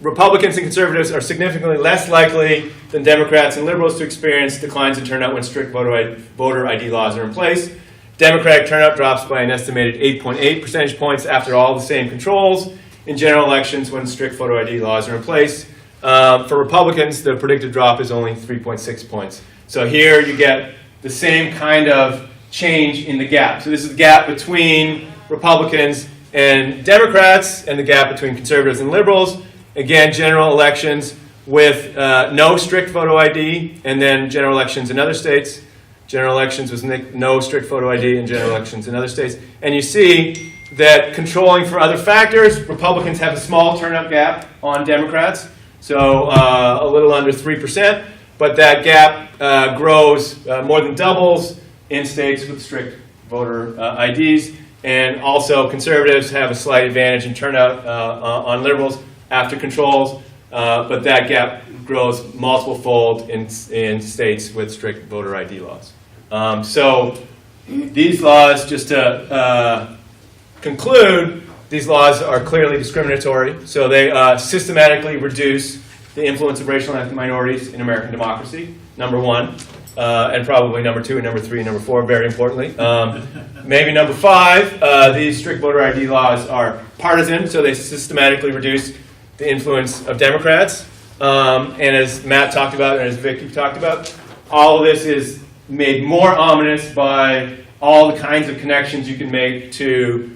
Republicans and conservatives are significantly less likely than Democrats and liberals to experience declines in turnout when strict voter ID laws are in place. Democratic turnout drops by an estimated 8.8 percentage points after all the same controls in general elections when strict photo ID laws are in place. For Republicans, the predicted drop is only 3.6 points. So here you get the same kind of change in the gap. So this is the gap between Republicans and Democrats and the gap between conservatives and liberals. Again, general elections with no strict photo ID, and then general elections in other states. General elections with no strict photo ID and general elections in other states. And you see that controlling for other factors, Republicans have a small turnout gap on Democrats, so a little under 3%, but that gap grows more than doubles in states with strict voter IDs. And also conservatives have a slight advantage in turnout on liberals after controls, but that gap grows multiple-fold in states with strict voter ID laws. So these laws, just to conclude, these laws are clearly discriminatory. So they systematically reduce the influence of racial and ethnic minorities in American democracy, number one. And probably number two and number three and number four, very importantly. Maybe number five, these strict voter ID laws are partisan, so they systematically reduce the influence of Democrats. And as Matt talked about and as Vicky talked about, all of this is made more ominous by all the kinds of connections you can make to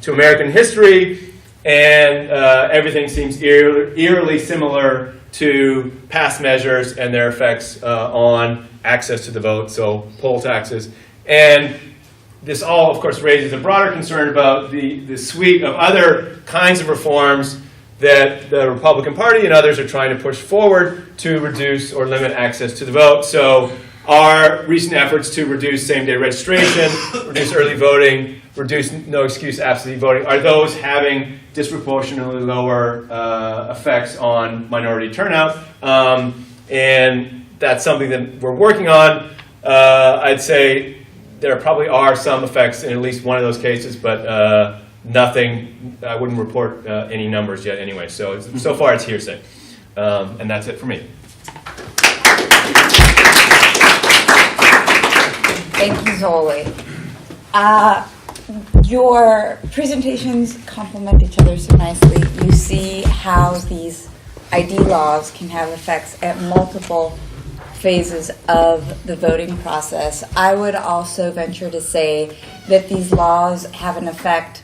American history, and everything seems eerily similar to past measures and their effects on access to the vote, so poll taxes. And this all, of course, raises a broader concern about the suite of other kinds of reforms that the Republican Party and others are trying to push forward to reduce or limit access to the vote. So our recent efforts to reduce same-day registration, reduce early voting, reduce no-excuse absentee voting, are those having disproportionately lower effects on minority turnout. And that's something that we're working on. I'd say there probably are some effects in at least one of those cases, but nothing, I wouldn't report any numbers yet anyway. So far it's hearsay. And that's it for me. Thank you, Zoli. Your presentations complement each other so nicely. You see how these ID laws can have effects at multiple phases of the voting process. I would also venture to say that these laws have an effect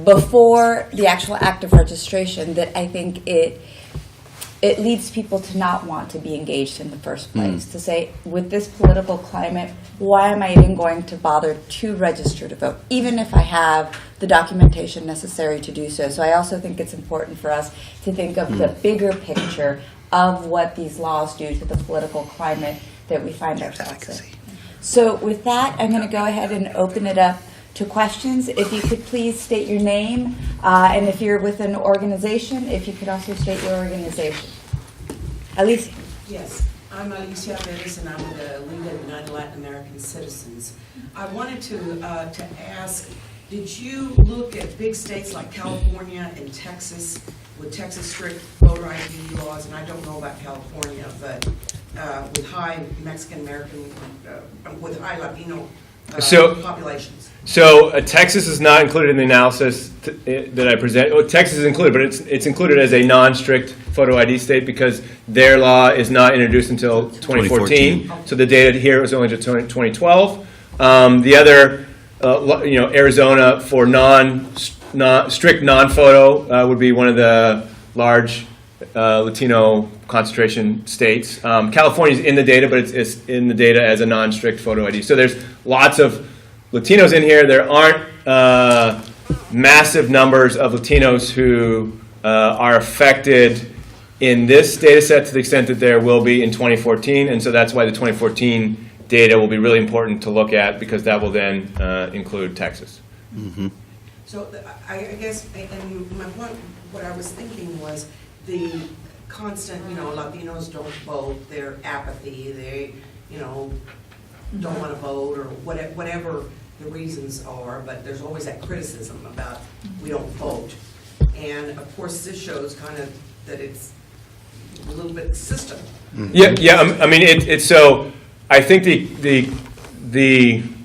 before the actual act of registration, that I think it leads people to not want to be engaged in the first place, to say, with this political climate, why am I even going to bother to register to vote, even if I have the documentation necessary to do so. So I also think it's important for us to think of the bigger picture of what these laws do to the political climate that we find ourselves in. So with that, I'm going to go ahead and open it up to questions. If you could please state your name, and if you're with an organization, if you could also state your organization. Alicia. Yes, I'm Alicia Perez, and I'm the League of United Latin American Citizens. I wanted to ask, did you look at big states like California and Texas with Texas strict voter ID laws? And I don't know about California, but with high Mexican American, with high Latino populations. So Texas is not included in the analysis that I present. Well, Texas is included, but it's included as a non-strict photo ID state because their law is not introduced until 2014. So the data here was only to 2012. The other, Arizona for strict non-photo would be one of the large Latino concentration states. California is in the data, but it's in the data as a non-strict photo ID. So there's lots of Latinos in here. There aren't massive numbers of Latinos who are affected in this data set to the extent that there will be in 2014. And so that's why the 2014 data will be really important to look at because that will then include Texas. Mm-hmm. So I guess, and what I was thinking was the constant, Latinos don't vote, their apathy, they, don't want to vote or whatever the reasons are, but there's always that criticism about we don't vote. And of course, this shows kind of that it's a little bit system. Yeah. I mean, it's so. I think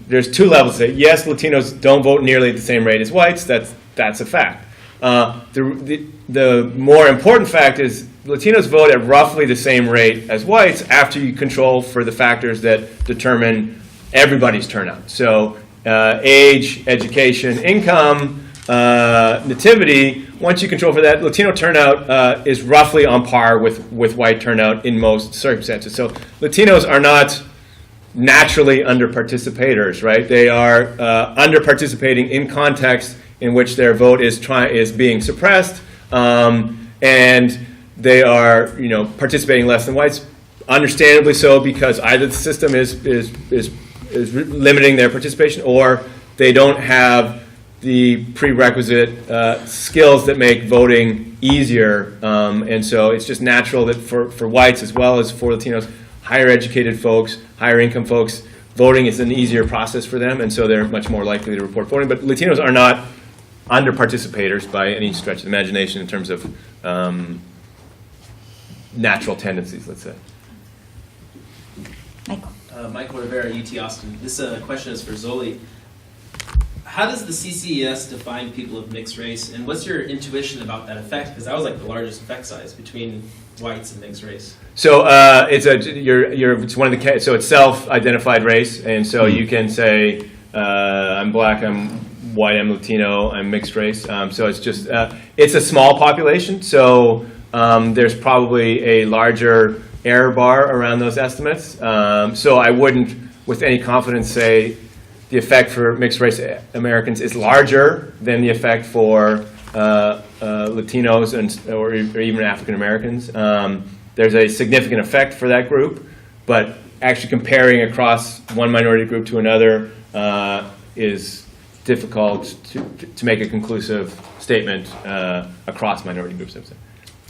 there's two levels. Yes, Latinos don't vote nearly at the same rate as whites. That's a fact. The more important fact is Latinos vote at roughly the same rate as whites after you control for the factors that determine everybody's turnout. So age, education, income, nativity. Once you control for that, Latino turnout is roughly on par with white turnout in most circumstances. So Latinos are not naturally under-participators, right? They are under-participating in context in which their vote is being suppressed, and they are participating less than whites, understandably so, because either the system is limiting their participation, or they don't have the prerequisite skills that make voting easier, and so it's just natural that for whites as well as for Latinos, higher educated folks, higher income folks, voting is an easier process for them, and so they're much more likely to report voting. But Latinos are not under-participators by any stretch of the imagination in terms of natural tendencies, let's say. Michael. Michael Rivera, UT Austin. This question is for Zoli. How does the CCES define people of mixed race, and what's your intuition about that effect? Because that was like the largest effect size between whites and mixed race. So it's one of the so it's self-identified race, and so you can say I'm black, I'm white, I'm Latino, I'm mixed race. So it's just it's a small population, so there's probably a larger error bar around those estimates. So I wouldn't, with any confidence, say the effect for mixed race Americans is larger than the effect for Latinos or even African Americans. There's a significant effect for that group, but actually comparing across one minority group to another is difficult to make a conclusive statement across minority groups, I would say.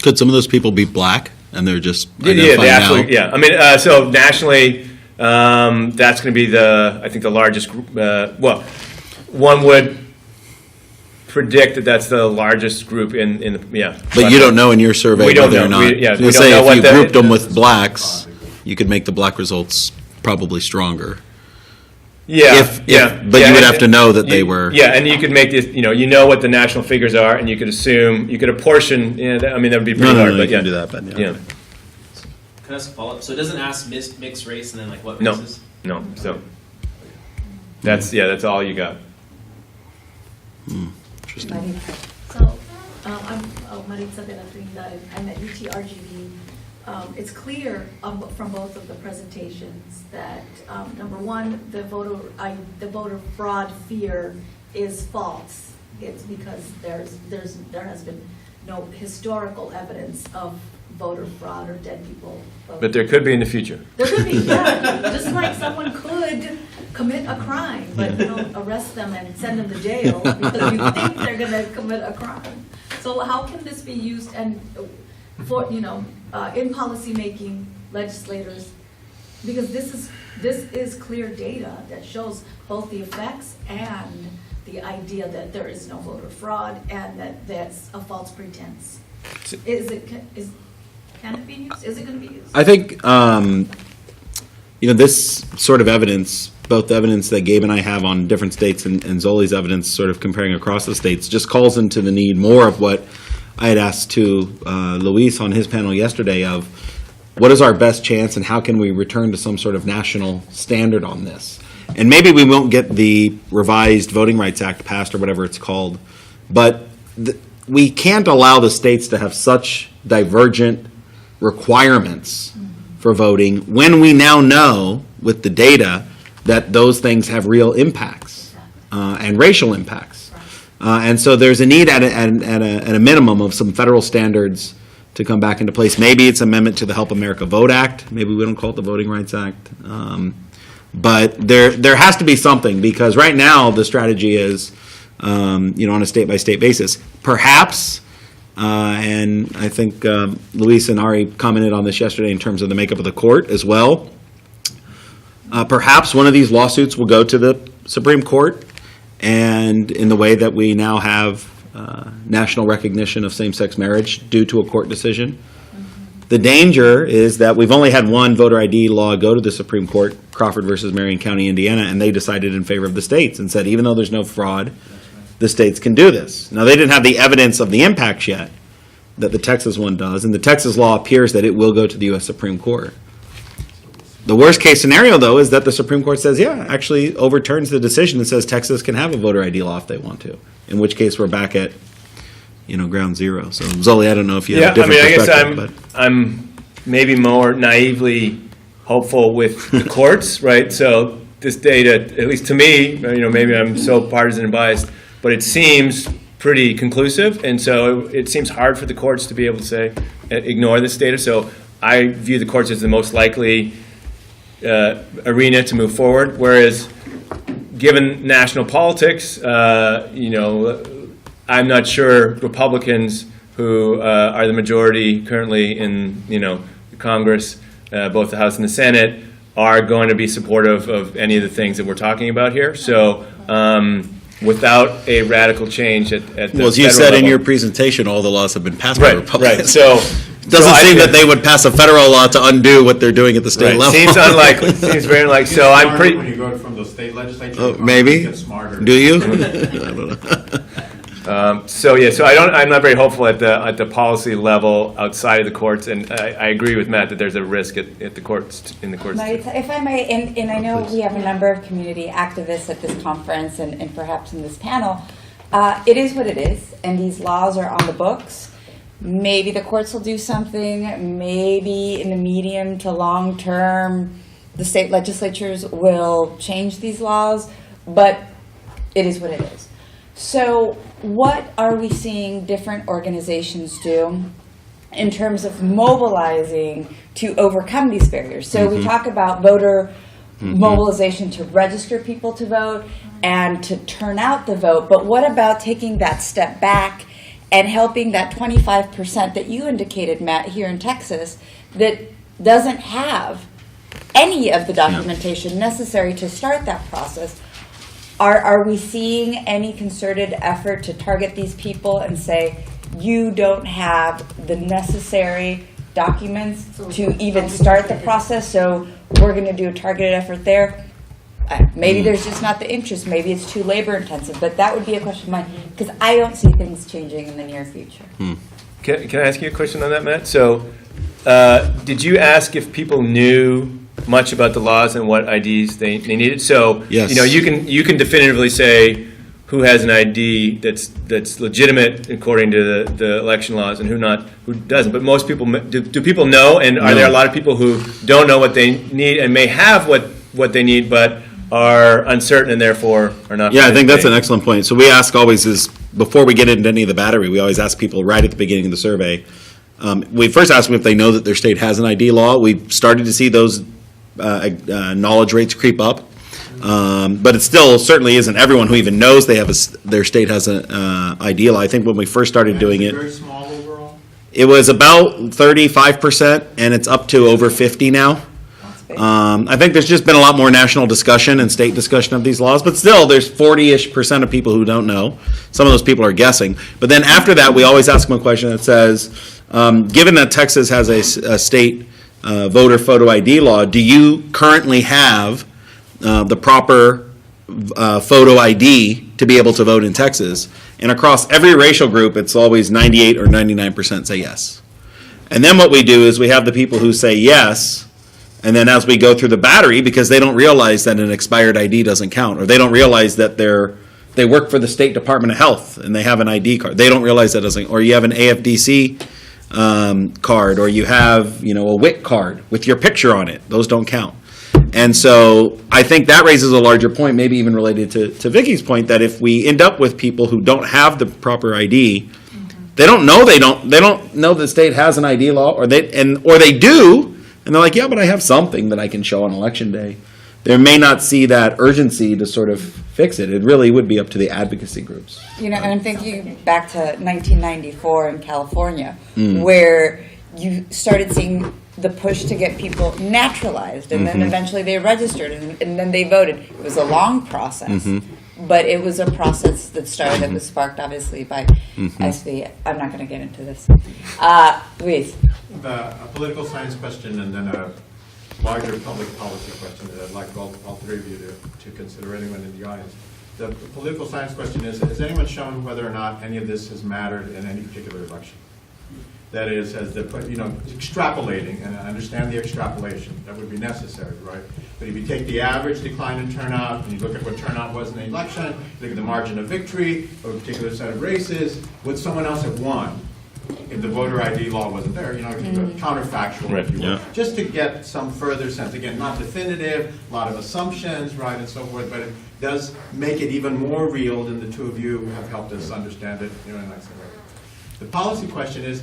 Could some of those people be black and they're just Yeah, they absolutely. Yeah, I mean, so nationally, that's going to be I think the largest group. Well, one would predict that that's the largest group in the yeah. But you don't know in your survey We don't whether know. or not. We don't say know if what you the- grouped them with blacks, you could make the black results probably stronger. Yeah, But you would have to know that they were. Yeah, and you could make this. You know what the national figures are, and you could assume. You could apportion. That would be pretty hard. No, but you yeah, can do that. But yeah. Can I ask a follow-up? So it doesn't ask mixed race and then like what No, races? no. So that's all you got. Interesting. Maritza. So, I'm Maritza de la Trinidad, I'm at UTRGV. It's clear from both of the presentations that, number one, the voter fraud fear is false. it's because there has been no historical evidence of voter fraud or dead people voting. But there could be in the future. There could be, yeah, just like someone could commit a crime, but you don't arrest them and send them to jail because you think they're gonna commit a crime. So how can this be used and for, in policymaking, legislators, because this is clear data that shows both the effects and the idea that there is no voter fraud and that that's a false pretense. Can it be used? Is it going to be used? I think, this sort of evidence, both the evidence that Gabe and I have on different states and Zoli's evidence sort of comparing across the states, just calls into the need more of what I had asked to Luis on his panel yesterday of what is our best chance and how can we return to some sort of national standard on this? And maybe we won't get the revised Voting Rights Act passed or whatever it's called, but we can't allow the states to have such divergent requirements for voting when we now know with the data that those things have real impacts and racial impacts. And so there's a need at a minimum of some federal standards to come back into place. Maybe it's amendment to the Help America Vote Act. Maybe we don't call it the Voting Rights Act. But there has to be something, because right now the strategy is, on a state-by-state basis. Perhaps, and I think Luis and Ari commented on this yesterday in terms of the makeup of the court as well, perhaps one of these lawsuits will go to the Supreme Court, and in the way that we now have national recognition of same-sex marriage due to a court decision. The danger is that we've only had one voter ID law go to the Supreme Court, Crawford versus Marion County, Indiana, and they decided in favor of the states and said even though there's no fraud, the states can do this. Now, they didn't have the evidence of the impacts yet that the Texas one does, and the Texas law appears that it will go to the U.S. Supreme Court. The worst case scenario, though, is that the Supreme Court says, actually overturns the decision and says Texas can have a voter ID law if they want to, in which case we're back at ground zero. So, Zoli, I don't know if you have a different perspective. I guess I'm maybe more naively hopeful with the courts, right? So this data, at least to me, maybe I'm so partisan and biased, but it seems pretty conclusive, and so it seems hard for the courts to be able to say, ignore this data. So I view the courts as the most likely arena to move forward, whereas given national politics, I'm not sure Republicans who are the majority currently in Congress, both the House and the Senate, are going to be supportive of any of the things that we're talking about here. So without a radical change at the Well, as you federal said in level- your presentation, all the laws have been passed by Republicans. Right. So Doesn't I seem feel- that they would pass a federal law to undo what they're doing at the state Right. level. Seems unlikely. Seems very unlikely. You So get I'm smarter pretty. When you go from the state legislature, Oh, you maybe? get smarter. Do you? I don't know. So I'm not very hopeful at the policy level outside of the courts, and I agree with Matt that there's a risk at the courts in the courts. Maritza, if I may, and I know we have a number of community activists at this conference and perhaps in this panel, it is what it is, and these laws are on the books. Maybe the courts will do something, maybe in the medium to long term, the state legislatures will change these laws, but it is what it is. So what are we seeing different organizations do in terms of mobilizing to overcome these barriers? So we talk about voter mobilization to register people to vote and to turn out the vote, but what about taking that step back and helping that 25% that you indicated, Matt, here in Texas, that doesn't have any of the documentation necessary to start that process? Are we seeing any concerted effort to target these people and say, you don't have the necessary documents to even start the process, so we're going to do a targeted effort there? Maybe there's just not the interest. Maybe it's too labor intensive. But that would be a question of mine, because I don't see things changing in the near future. Can I ask you a question on that, Matt? So, did you ask if people knew much about the laws and what IDs they needed? So, Yes. you can definitively say who has an ID that's legitimate according to the election laws and who doesn't. But most people do people know? And are there a lot of people who don't know what they need and may have what they need, but are uncertain and therefore are not? Yeah, I think that's an excellent point. So we ask always is, before we get into any of the battery, we always ask people right at the beginning of the survey. We first ask them if they know that their state has an ID law. We've started to see those knowledge rates creep up. But it still certainly isn't everyone who even knows they have their state has an ID law. I think when we first started doing it, Very small overall? it was about 35%, and it's up to over 50 now. I think there's just been a lot more national discussion and state discussion of these laws, but still, there's 40-ish% of people who don't know. Some of those people are guessing. But then after that, we always ask them a question that says, given that Texas has a state voter photo ID law, do you currently have the proper photo ID to be able to vote in Texas? And across every racial group, it's always 98 or 99% say yes. And then what we do is we have the people who say yes, and then as we go through the battery, because they don't realize that an expired ID doesn't count, or they don't realize that they work for the State Department of Health and they have an ID card. They don't realize that doesn't, or you have an AFDC card, or you have, a WIC card with your picture on it. Those don't count. And so I think that raises a larger point, maybe even related to Vicky's point, that if we end up with people who don't have the proper ID, they don't know the state has an ID law, or they do, and they're like, yeah, but I have something that I can show on election day. They may not see that urgency to sort of fix it. It really would be up to the advocacy groups. And I'm thinking back to 1994 in California, where you started seeing the push to get people naturalized, and then eventually they registered, and then they voted. It was a long process, but it was a process that started, that was sparked, obviously, by SV. I'm not going to get into this. Luis. A political science question and then a larger public policy question that I'd like all three of you to consider, anyone in the audience. The political science question is, has anyone shown whether or not any of this has mattered in any particular election? That is, as extrapolating, and I understand the extrapolation, that would be necessary, right? But if you take the average decline in turnout, and you look at what turnout was in the election, look at the margin of victory of a particular set of races, would someone else have won if the voter ID law wasn't there? Counterfactual, if you will. Yeah. Just to get some further sense. Again, not definitive, a lot of assumptions, right, and so forth, but it does make it even more real than the two of you have helped us understand it in a nice way. The policy question is,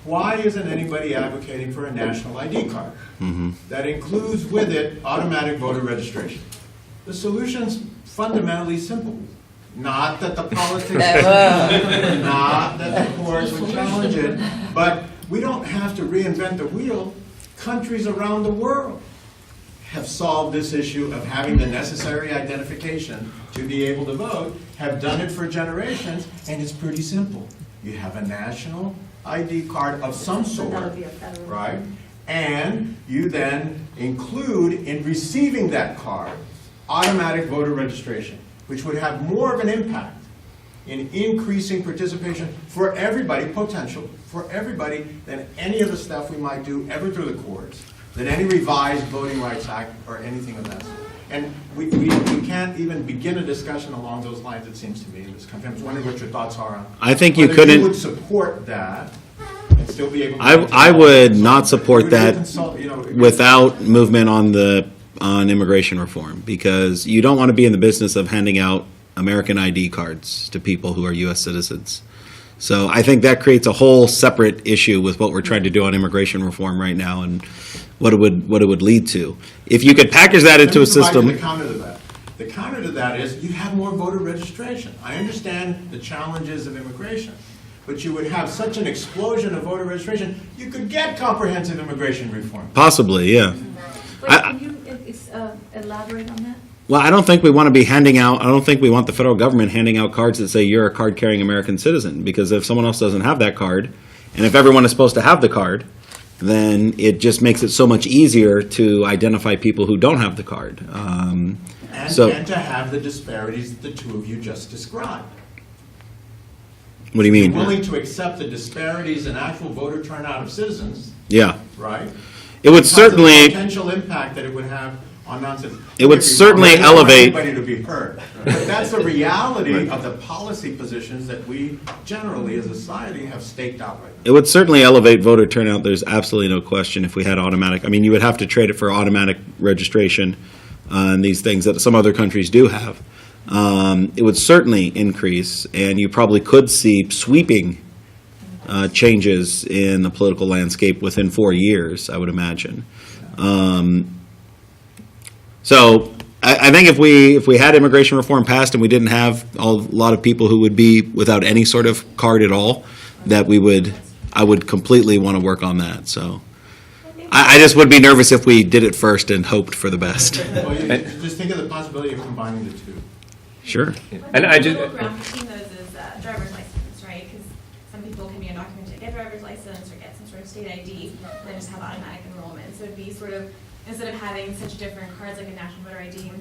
why isn't anybody advocating for a national ID card that includes with it automatic voter registration? The solution's fundamentally simple. Not that the politics, not that the courts would challenge it, but we don't have to reinvent the wheel. Countries around the world have solved this issue of having the necessary identification to be able to vote, have done it for generations, and it's pretty simple. You have a national ID card of some sort, right? And you then include in receiving that card automatic voter registration, which would have more of an impact in increasing participation for everybody, potential, for everybody, than any of the stuff we might do ever through the courts, than any revised Voting Rights Act or anything of that sort. And we can't even begin a discussion along those lines, it seems to me, in this country. I'm just wondering what your thoughts are on I think you whether couldn't. you would support that and still be able to... I would not support You would that consult, without movement on immigration reform, because you don't want to be in the business of handing out American ID cards to people who are U.S. citizens. So I think that creates a whole separate issue with what we're trying to do on immigration reform right now and what it would lead to. If you could package that into a system. The counter to that. The counter to that is you have more voter registration. I understand the challenges of immigration, but you would have such an explosion of voter registration, you could get comprehensive immigration reform. Possibly, yeah. Wait, can you elaborate on that? Well, I don't think we want to be handing out, I don't think we want the federal government handing out cards that say you're a card-carrying American citizen, because if someone else doesn't have that card, and if everyone is supposed to have the card, then it just makes it so much easier to identify people who don't have the card. And to have the disparities that the two of you just described. What do you mean? You're willing to accept the disparities in actual voter turnout of citizens, Yeah. right? It would Because of certainly, the potential impact that it would have on non-citizens. It would certainly I don't want elevate- anybody to be hurt, but that's the reality of the policy positions that we generally, as a society, have staked out right now. it would certainly elevate voter turnout, there's absolutely no question, if we had automatic. I mean, you would have to trade it for automatic registration and these things that some other countries do have. it would certainly increase, and you probably could see sweeping changes in the political landscape within 4 years, I would imagine. So I think if we had immigration reform passed and we didn't have a lot of people who would be without any sort of card at all, that I would completely want to work on that. So I just would be nervous if we did it first and hoped for the best. Well, you just think of the possibility of combining the two. Sure. And I just, The middle ground between those is driver's license, right? Because some people can be undocumented, get a driver's license, or get some sort of state ID, and then just have automatic enrollment. So it'd be sort of, instead of having such different cards like a national voter ID,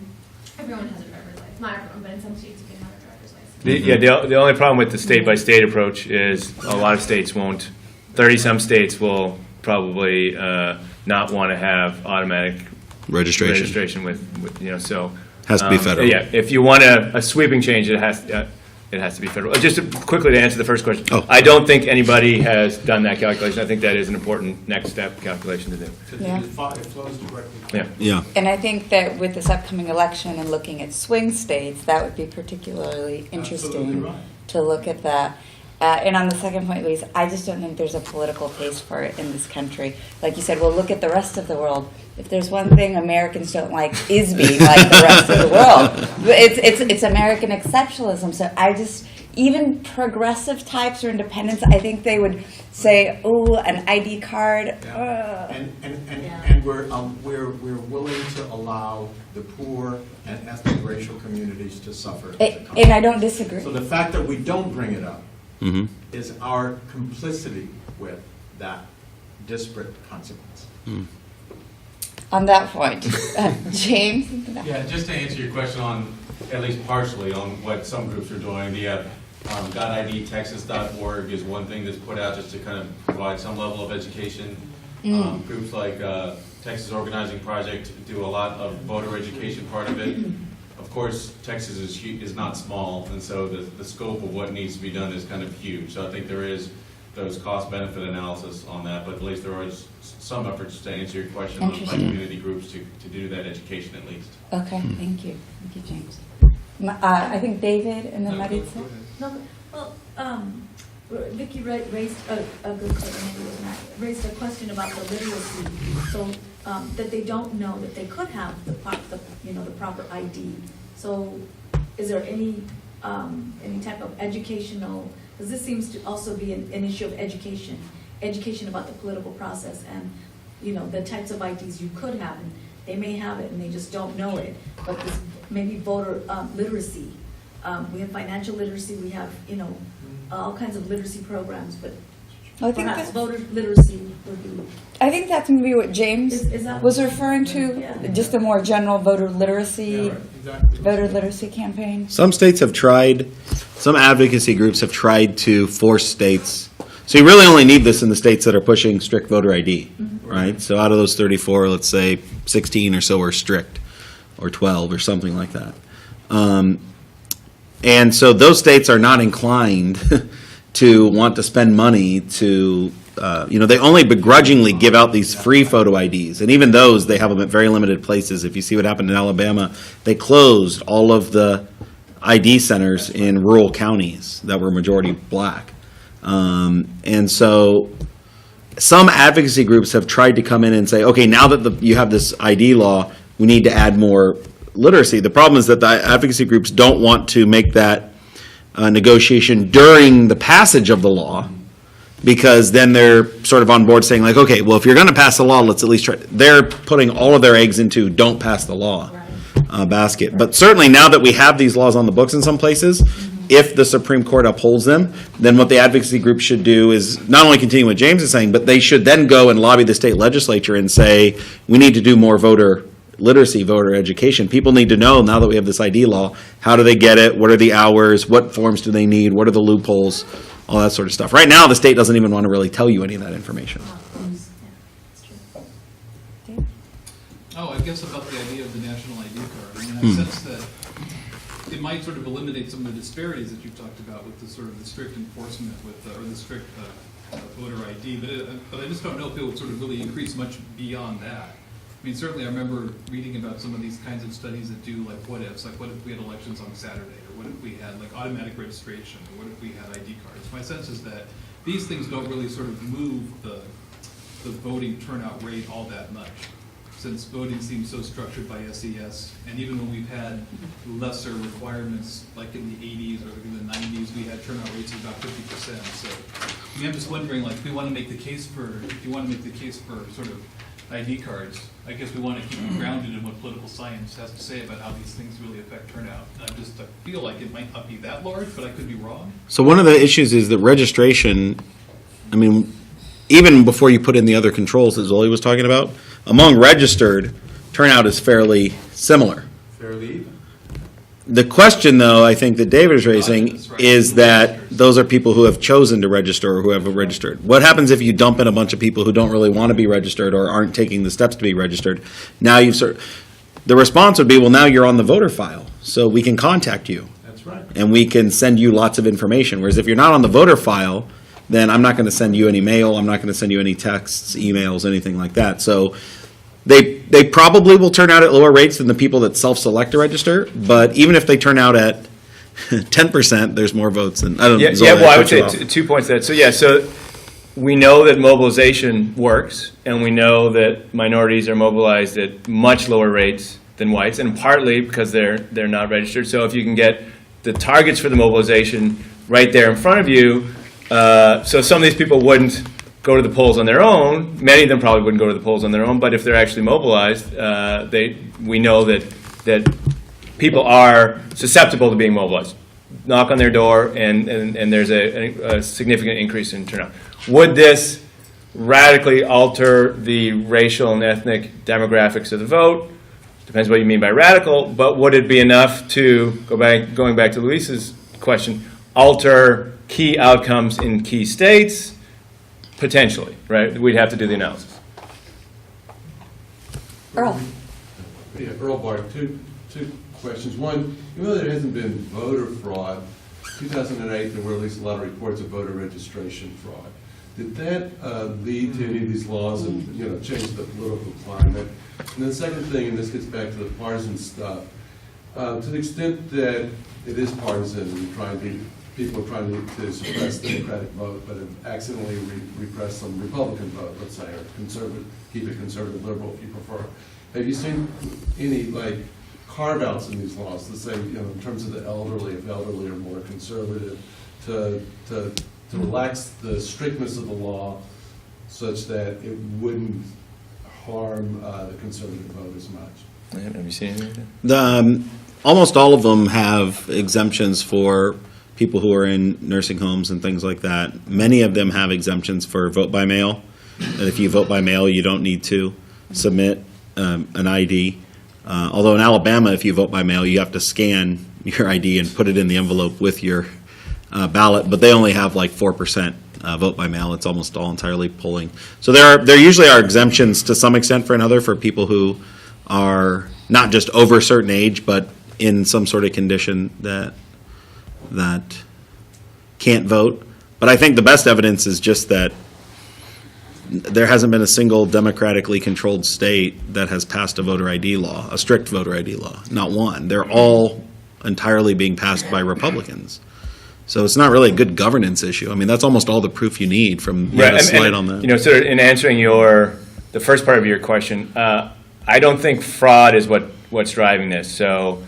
everyone has a driver's license. Not everyone, but in some states you can have a driver's license. the only problem with the state-by-state approach is a lot of states won't, 30-some states will probably not want to have automatic registration with, so. Has to be federal. Yeah, if you want a sweeping change, it has to be federal. Just quickly to answer the first question, Oh. I don't think anybody has done that calculation. I think that is an important next step calculation to do. Yeah. It flows directly. Yeah. Yeah. And I think that with this upcoming election and looking at swing states, that would be particularly Absolutely interesting right. to look at that. And on the second point, Louise, I just don't think there's a political taste for it in this country. Like you said, well, look at the rest of the world. If there's one thing Americans don't like, is being like the rest of the world. It's American exceptionalism. So I just, even progressive types or independents, I think they would say, oh, an ID card. Yeah. And we're willing to allow the poor and ethnic racial communities to suffer. as a And I don't disagree. So the fact that we don't bring it up Mm-hmm. is our complicity with that disparate consequence. On that point, James? Yeah, just to answer your question on, at least partially, on what some groups are doing, the .idtexas.org is one thing that's put out just to kind of provide some level of education. Groups like Texas Organizing Project do a lot of voter education part of it. Of course, Texas is not small, and so the scope of what needs to be done is kind of huge. So I think there is those cost-benefit analysis on that, but at least there are some efforts to answer your question on by Interesting. community groups to do that education at least. Okay, thank you. Thank you, James. I think David and then Maritza. No, well, Vicki raised a good question, raised a question about the literacy, so that they don't know that they could have the proper ID. So, is there any type of educational? Because this seems to also be an issue of education about the political process and the types of IDs you could have, and they may have it and they just don't know it. But this maybe voter literacy. We have financial literacy. We have all kinds of literacy programs, but I think perhaps that, voter literacy would be. I think that's maybe what James Is that was referring to, Yeah. just a more general voter literacy, Yeah, right, exactly. voter literacy campaign. Some states have tried, some advocacy groups have tried to force states. So you really only need this in the states that are pushing strict voter ID, right? So out of those 34, let's say 16 or so are strict, or 12 or something like that. And so those states are not inclined to want to spend money to, they only begrudgingly give out these free photo IDs. And even those, they have them at very limited places. If you see what happened in Alabama, they closed all of the ID centers in rural counties that were majority black. And so some advocacy groups have tried to come in and say, okay, now that you have this ID law, we need to add more literacy. The problem is that the advocacy groups don't want to make that negotiation during the passage of the law, because then they're sort of on board saying like, okay, well, if you're going to pass the law, let's at least try. They're putting all of their eggs into don't pass the law basket. But certainly now that we have these laws on the books in some places, if the Supreme Court upholds them, then what the advocacy group should do is not only continue what James is saying, but they should then go and lobby the state legislature and say, we need to do more voter literacy, voter education. People need to know, now that we have this ID law, how do they get it? What are the hours? What forms do they need? What are the loopholes? All that sort of stuff. Right now, the state doesn't even want to really tell you any of that information. Oh, I guess about the idea of the national ID card. I mean, I sense that it might sort of eliminate some of the disparities that you've talked about with the sort of the strict enforcement with, or the strict voter ID, but I just don't know if it would sort of really increase much beyond that. I mean, certainly I remember reading about some of these kinds of studies that do like what ifs, like what if we had elections on Saturday, or what if we had like automatic registration, or what if we had ID cards. My sense is that these things don't really sort of move the voting turnout rate all that much, since voting seems so structured by SES, and even when we've had lesser requirements, like in the 80s or in the 90s, we had turnout rates of about 50%. So, I mean, I'm just wondering, like, if you want to make the case for sort of ID cards, I guess we want to keep it grounded in what political science has to say about how these things really affect turnout. I feel like it might not be that large, but I could be wrong. So one of the issues is that registration, I mean, even before you put in the other controls that Zoli was talking about, among registered, turnout is fairly similar. Fairly even. The question, though, I think that David is raising is that those are people who have chosen to register or who have registered. What happens if you dump in a bunch of people who don't really want to be registered or aren't taking the steps to be registered? Now the response would be, well, now you're on the voter file, so we can contact you. That's right. And we can send you lots of information. Whereas if you're not on the voter file, then I'm not going to send you any mail, I'm not going to send you any texts, emails, anything like that. So they probably will turn out at lower rates than the people that self-select to register, but even if they turn out at 10%, there's more votes than, I don't know. Yeah, well, I would say 2 points to that. So we know that mobilization works, and we know that minorities are mobilized at much lower rates than whites, and partly because they're not registered. So if you can get the targets for the mobilization right there in front of you, so some of these people wouldn't go to the polls on their own. Many of them probably wouldn't go to the polls on their own, but if they're actually mobilized, we know that people are susceptible to being mobilized. Knock on their door, and there's a significant increase in turnout. Would this radically alter the racial and ethnic demographics of the vote? Depends what you mean by radical, but would it be enough to, going back to Luis's question, alter key outcomes in key states? Potentially, right? We'd have to do the analysis. Earl. Yeah, Earl Bart, two questions. One, even though there hasn't been voter fraud, 2008 there were at least a lot of reports of voter registration fraud. Did that lead to any of these laws and change the political climate? And then the second thing, and this gets back to the partisan stuff, to the extent that it is partisan and people are trying to suppress the Democratic vote, but have accidentally repressed some Republican vote, let's say, or keep it conservative, liberal if you prefer. Have you seen any carve-outs in these laws, let's say, in terms of the elderly, if elderly are more conservative, to relax the strictness of the law such that it wouldn't harm the conservative vote as much? Have you seen anything? Almost all of them have exemptions for people who are in nursing homes and things like that. Many of them have exemptions for vote by mail. And if you vote by mail, you don't need to submit an ID. Although in Alabama, if you vote by mail, you have to scan your ID and put it in the envelope with your ballot. But they only have 4% vote by mail. It's almost all entirely polling. So there usually are exemptions to some extent for people who are not just over a certain age, but in some sort of condition that can't vote. But I think the best evidence is just that there hasn't been a single democratically controlled state that has passed a voter ID law, a strict voter ID law. Not one. They're all entirely being passed by Republicans. So it's not really a good governance issue. I mean, that's almost all the proof you need from the slide on that. Sort of in answering the first part of your question, I don't think fraud is what's driving this. So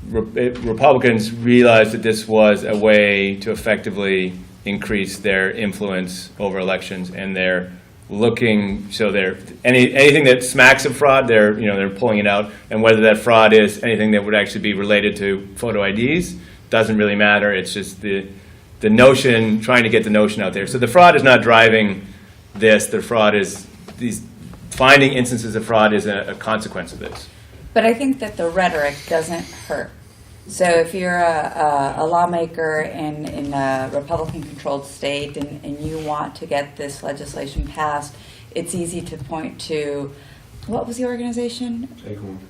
Republicans realized that this was a way to effectively increase their influence over elections, and they're looking. So they're anything that smacks of fraud, they're pulling it out. And whether that fraud is anything that would actually be related to photo IDs doesn't really matter. It's just the notion, trying to get the notion out there. So the fraud is not driving this. The fraud is finding instances of fraud is a consequence of this. But I think that the rhetoric doesn't hurt. So if you're a lawmaker in a Republican-controlled state and you want to get this legislation passed, it's easy to point to, what was the organization?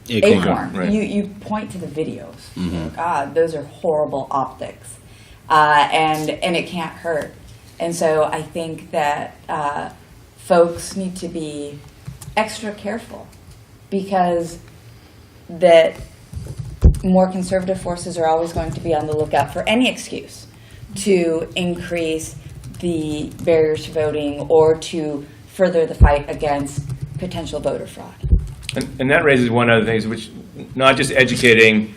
Acorn. Right. You point to the videos. Mm-hmm. God, those are horrible optics. And it can't hurt. And so I think that folks need to be extra careful because that more conservative forces are always going to be on the lookout for any excuse to increase the barriers to voting or to further the fight against potential voter fraud. And that raises one other thing, which not just educating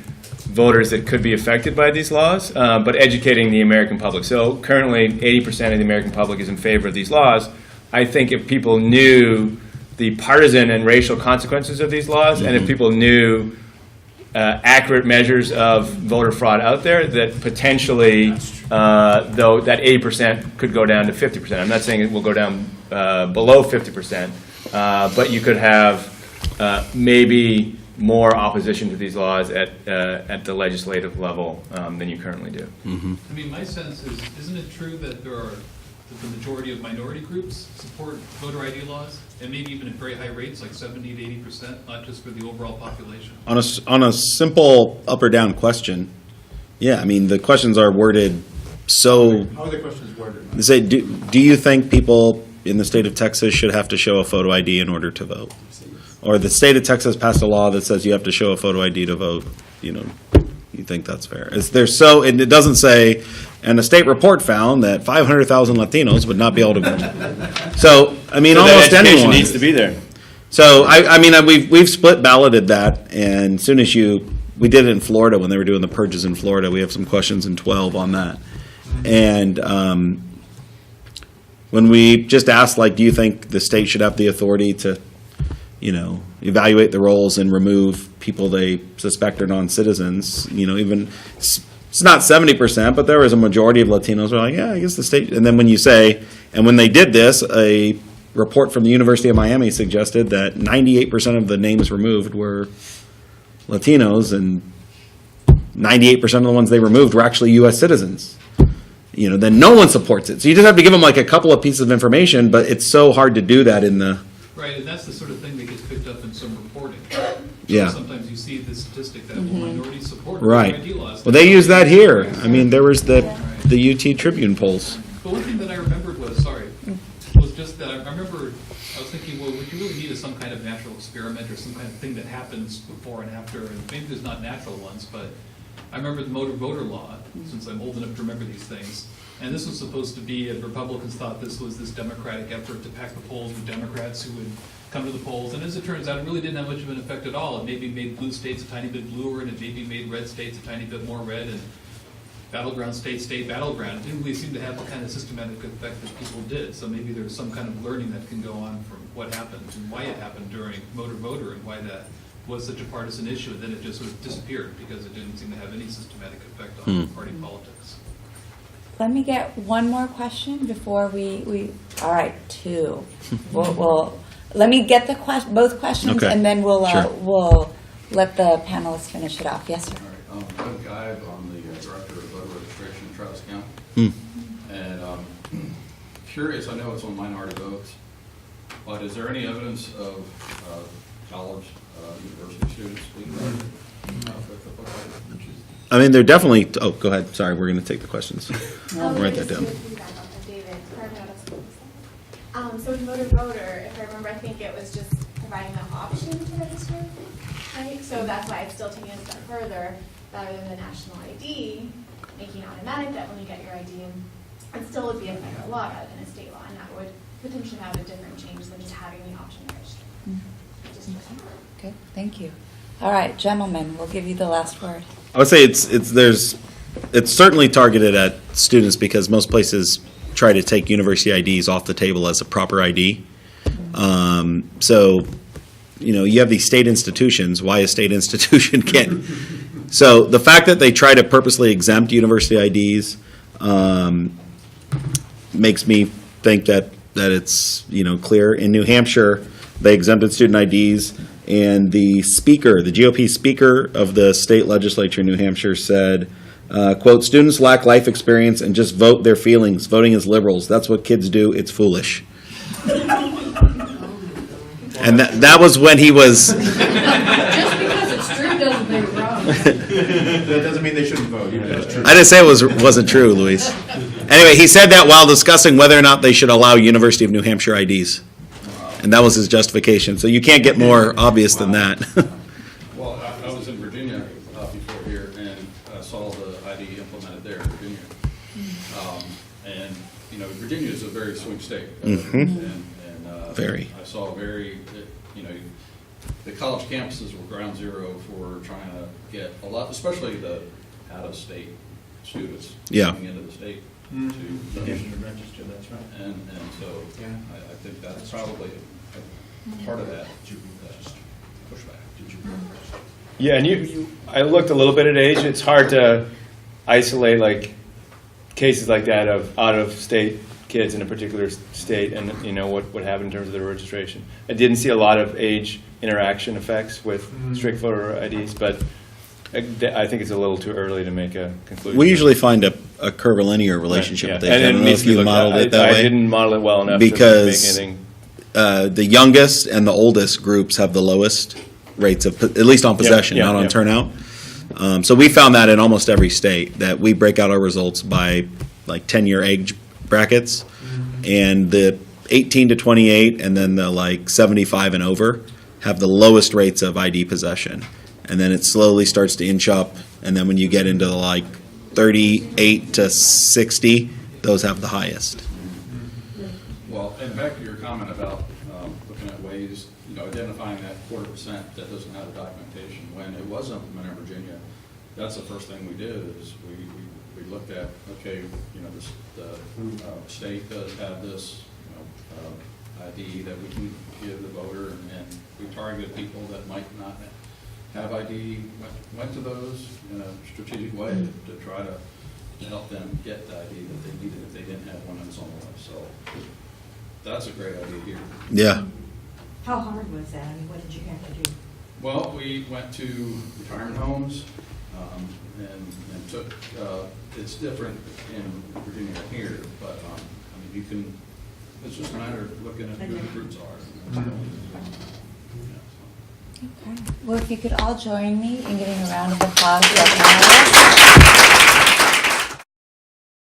voters that could be affected by these laws, but educating the American public. So currently, 80% of the American public is in favor of these laws. I think if people knew the partisan and racial consequences of these laws, and if people knew accurate measures of voter fraud out there, that potentially, though, that 80% could go down to 50%. I'm not saying it will go down below 50%, but you could have maybe more opposition to these laws at the legislative level than you currently do. I mean, my sense is, isn't it true that that the majority of minority groups support voter ID laws, and maybe even at very high rates, like 70 to 80%, not just for the overall population? On a simple up or down question, yeah, I mean, the questions are worded so, How are the questions worded? they say, do you think people in the state of Texas should have to show a photo ID in order to vote? Or the state of Texas passed a law that says you have to show a photo ID to vote, you think that's fair? And it doesn't say, and the state report found that 500,000 Latinos would not be able to vote. So, I mean, almost that education anyone. needs to be there. So, I mean, we've split balloted that, and as soon as we did it in Florida when they were doing the purges in Florida. We have some questions in 12 on that. And when we just asked, like, do you think the state should have the authority to, evaluate the rolls and remove people they suspect are non-citizens, even, it's not 70%, but there was a majority of Latinos who were like, yeah, I guess the state, and then when you say, and when they did this, a report from the University of Miami suggested that 98% of the names removed were Latinos, and 98% of the ones they removed were actually U.S. citizens. Then no one supports it. So you just have to give them like a couple of pieces of information, but it's so hard to do that in the... Right, and that's the sort of thing that gets picked up in some reporting. Yeah. Sometimes you see the statistic that minorities support Right. ID laws. Well, they use that here. I mean, there was the UT Tribune polls. But one thing that I remembered was just that I remember, I was thinking, well, what you really need is some kind of natural experiment or some kind of thing that happens before and after, and maybe there's not natural ones, but I remember the motor voter law, since I'm old enough to remember these things, and this was supposed to be, Republicans thought this was this Democratic effort to pack the polls with Democrats who would come to the polls, and as it turns out, it really didn't have much of an effect at all. It maybe made blue states a tiny bit bluer, and it maybe made red states a tiny bit more red, and battleground states stayed battleground. It didn't really seem to have the kind of systematic effect that people did, so maybe there's some kind of learning that can go on from what happened and why it happened during motor voter and why that was such a partisan issue, and then it just sort of disappeared because it didn't seem to have any systematic effect on party politics. Let me get one more question before we all right, two. We'll let me get both questions, Okay. and then we'll let the panelists finish it off. Yes, sir. All right, Doug Geib, I'm the Director of Voter Registration in Travis County. And curious, I know it's on minority votes, but is there any evidence of college, university students being voted? I mean, they're definitely, oh, go ahead. Sorry, we're going to take the questions. Write that down. So with motor voter, if I remember, I think it was just providing the option to register, right? So that's why it's still taking it a step further, rather than the national ID, making it automatic that when you get your ID, it still would be a federal law rather than a state law, and that would potentially have a different change than just having the option to register. Okay, thank you. All right, gentlemen, we'll give you the last word. I would say it's certainly targeted at students because most places try to take university IDs off the table as a proper ID. So, you have these state institutions. Why a state institution can't? So the fact that they try to purposely exempt university IDs makes me think that it's clear. In New Hampshire, they exempted student IDs. And the GOP speaker of the state legislature in New Hampshire said, quote, students lack life experience and just vote their feelings. Voting is liberals. That's what kids do. It's foolish. And that was when he was... Just because it's true doesn't make it wrong. That doesn't mean they shouldn't vote. That's true. I didn't say it wasn't true, Luis. Anyway, he said that while discussing whether or not they should allow University of New Hampshire IDs. And that was his justification. So you can't get more obvious than that. Well, I was in Virginia before here, and I saw the ID implemented there in Virginia. And, you know, Virginia is a very swing state. Very. I saw you know, the college campuses were ground zero for trying to get a lot, especially the out-of-state students Yeah. coming into the state. Getting to register, that's right. And so I think that's probably a part of that pushback. Yeah, and I looked a little bit at age. It's hard to isolate like cases like that of out-of-state kids in a particular state, and you know what happened in terms of their registration. I didn't see a lot of age interaction effects with strict voter IDs, but I think it's a little too early to make a conclusion. We usually find a curvilinear relationship Right, with yeah. age. I And don't it know needs if to be you looked at. modeled it that I way. didn't model it well enough Because to make anything. The youngest and the oldest groups have the lowest rates of, at least on possession, yeah, not on yeah. turnout. So we found that in almost every state, that we break out our results by like 10-year age brackets. And the 18 to 28 and then the like 75 and over have the lowest rates of ID possession. And then it slowly starts to inch up. And then when you get into the like 38 to 60, those have the highest. Well, and back to your comment about looking at ways, you know, identifying that 4% that doesn't have the documentation. When it was implemented in Virginia, that's the first thing we did, is we looked at, okay, you know, the state does have this, you know, ID that we can give the voter, and we targeted people that might not have ID, went to those in a strategic way to try to help them get the ID that they needed if they didn't have one in its own way. So that's a great idea here. Yeah. How hard was that? I mean, what did you have to do? Well, we went to retirement homes and took, it's different in Virginia than here, but, I mean, you can, it's just a matter of looking at who the groups are. Okay. Well, if you could all join me in giving a round of applause for Ballot.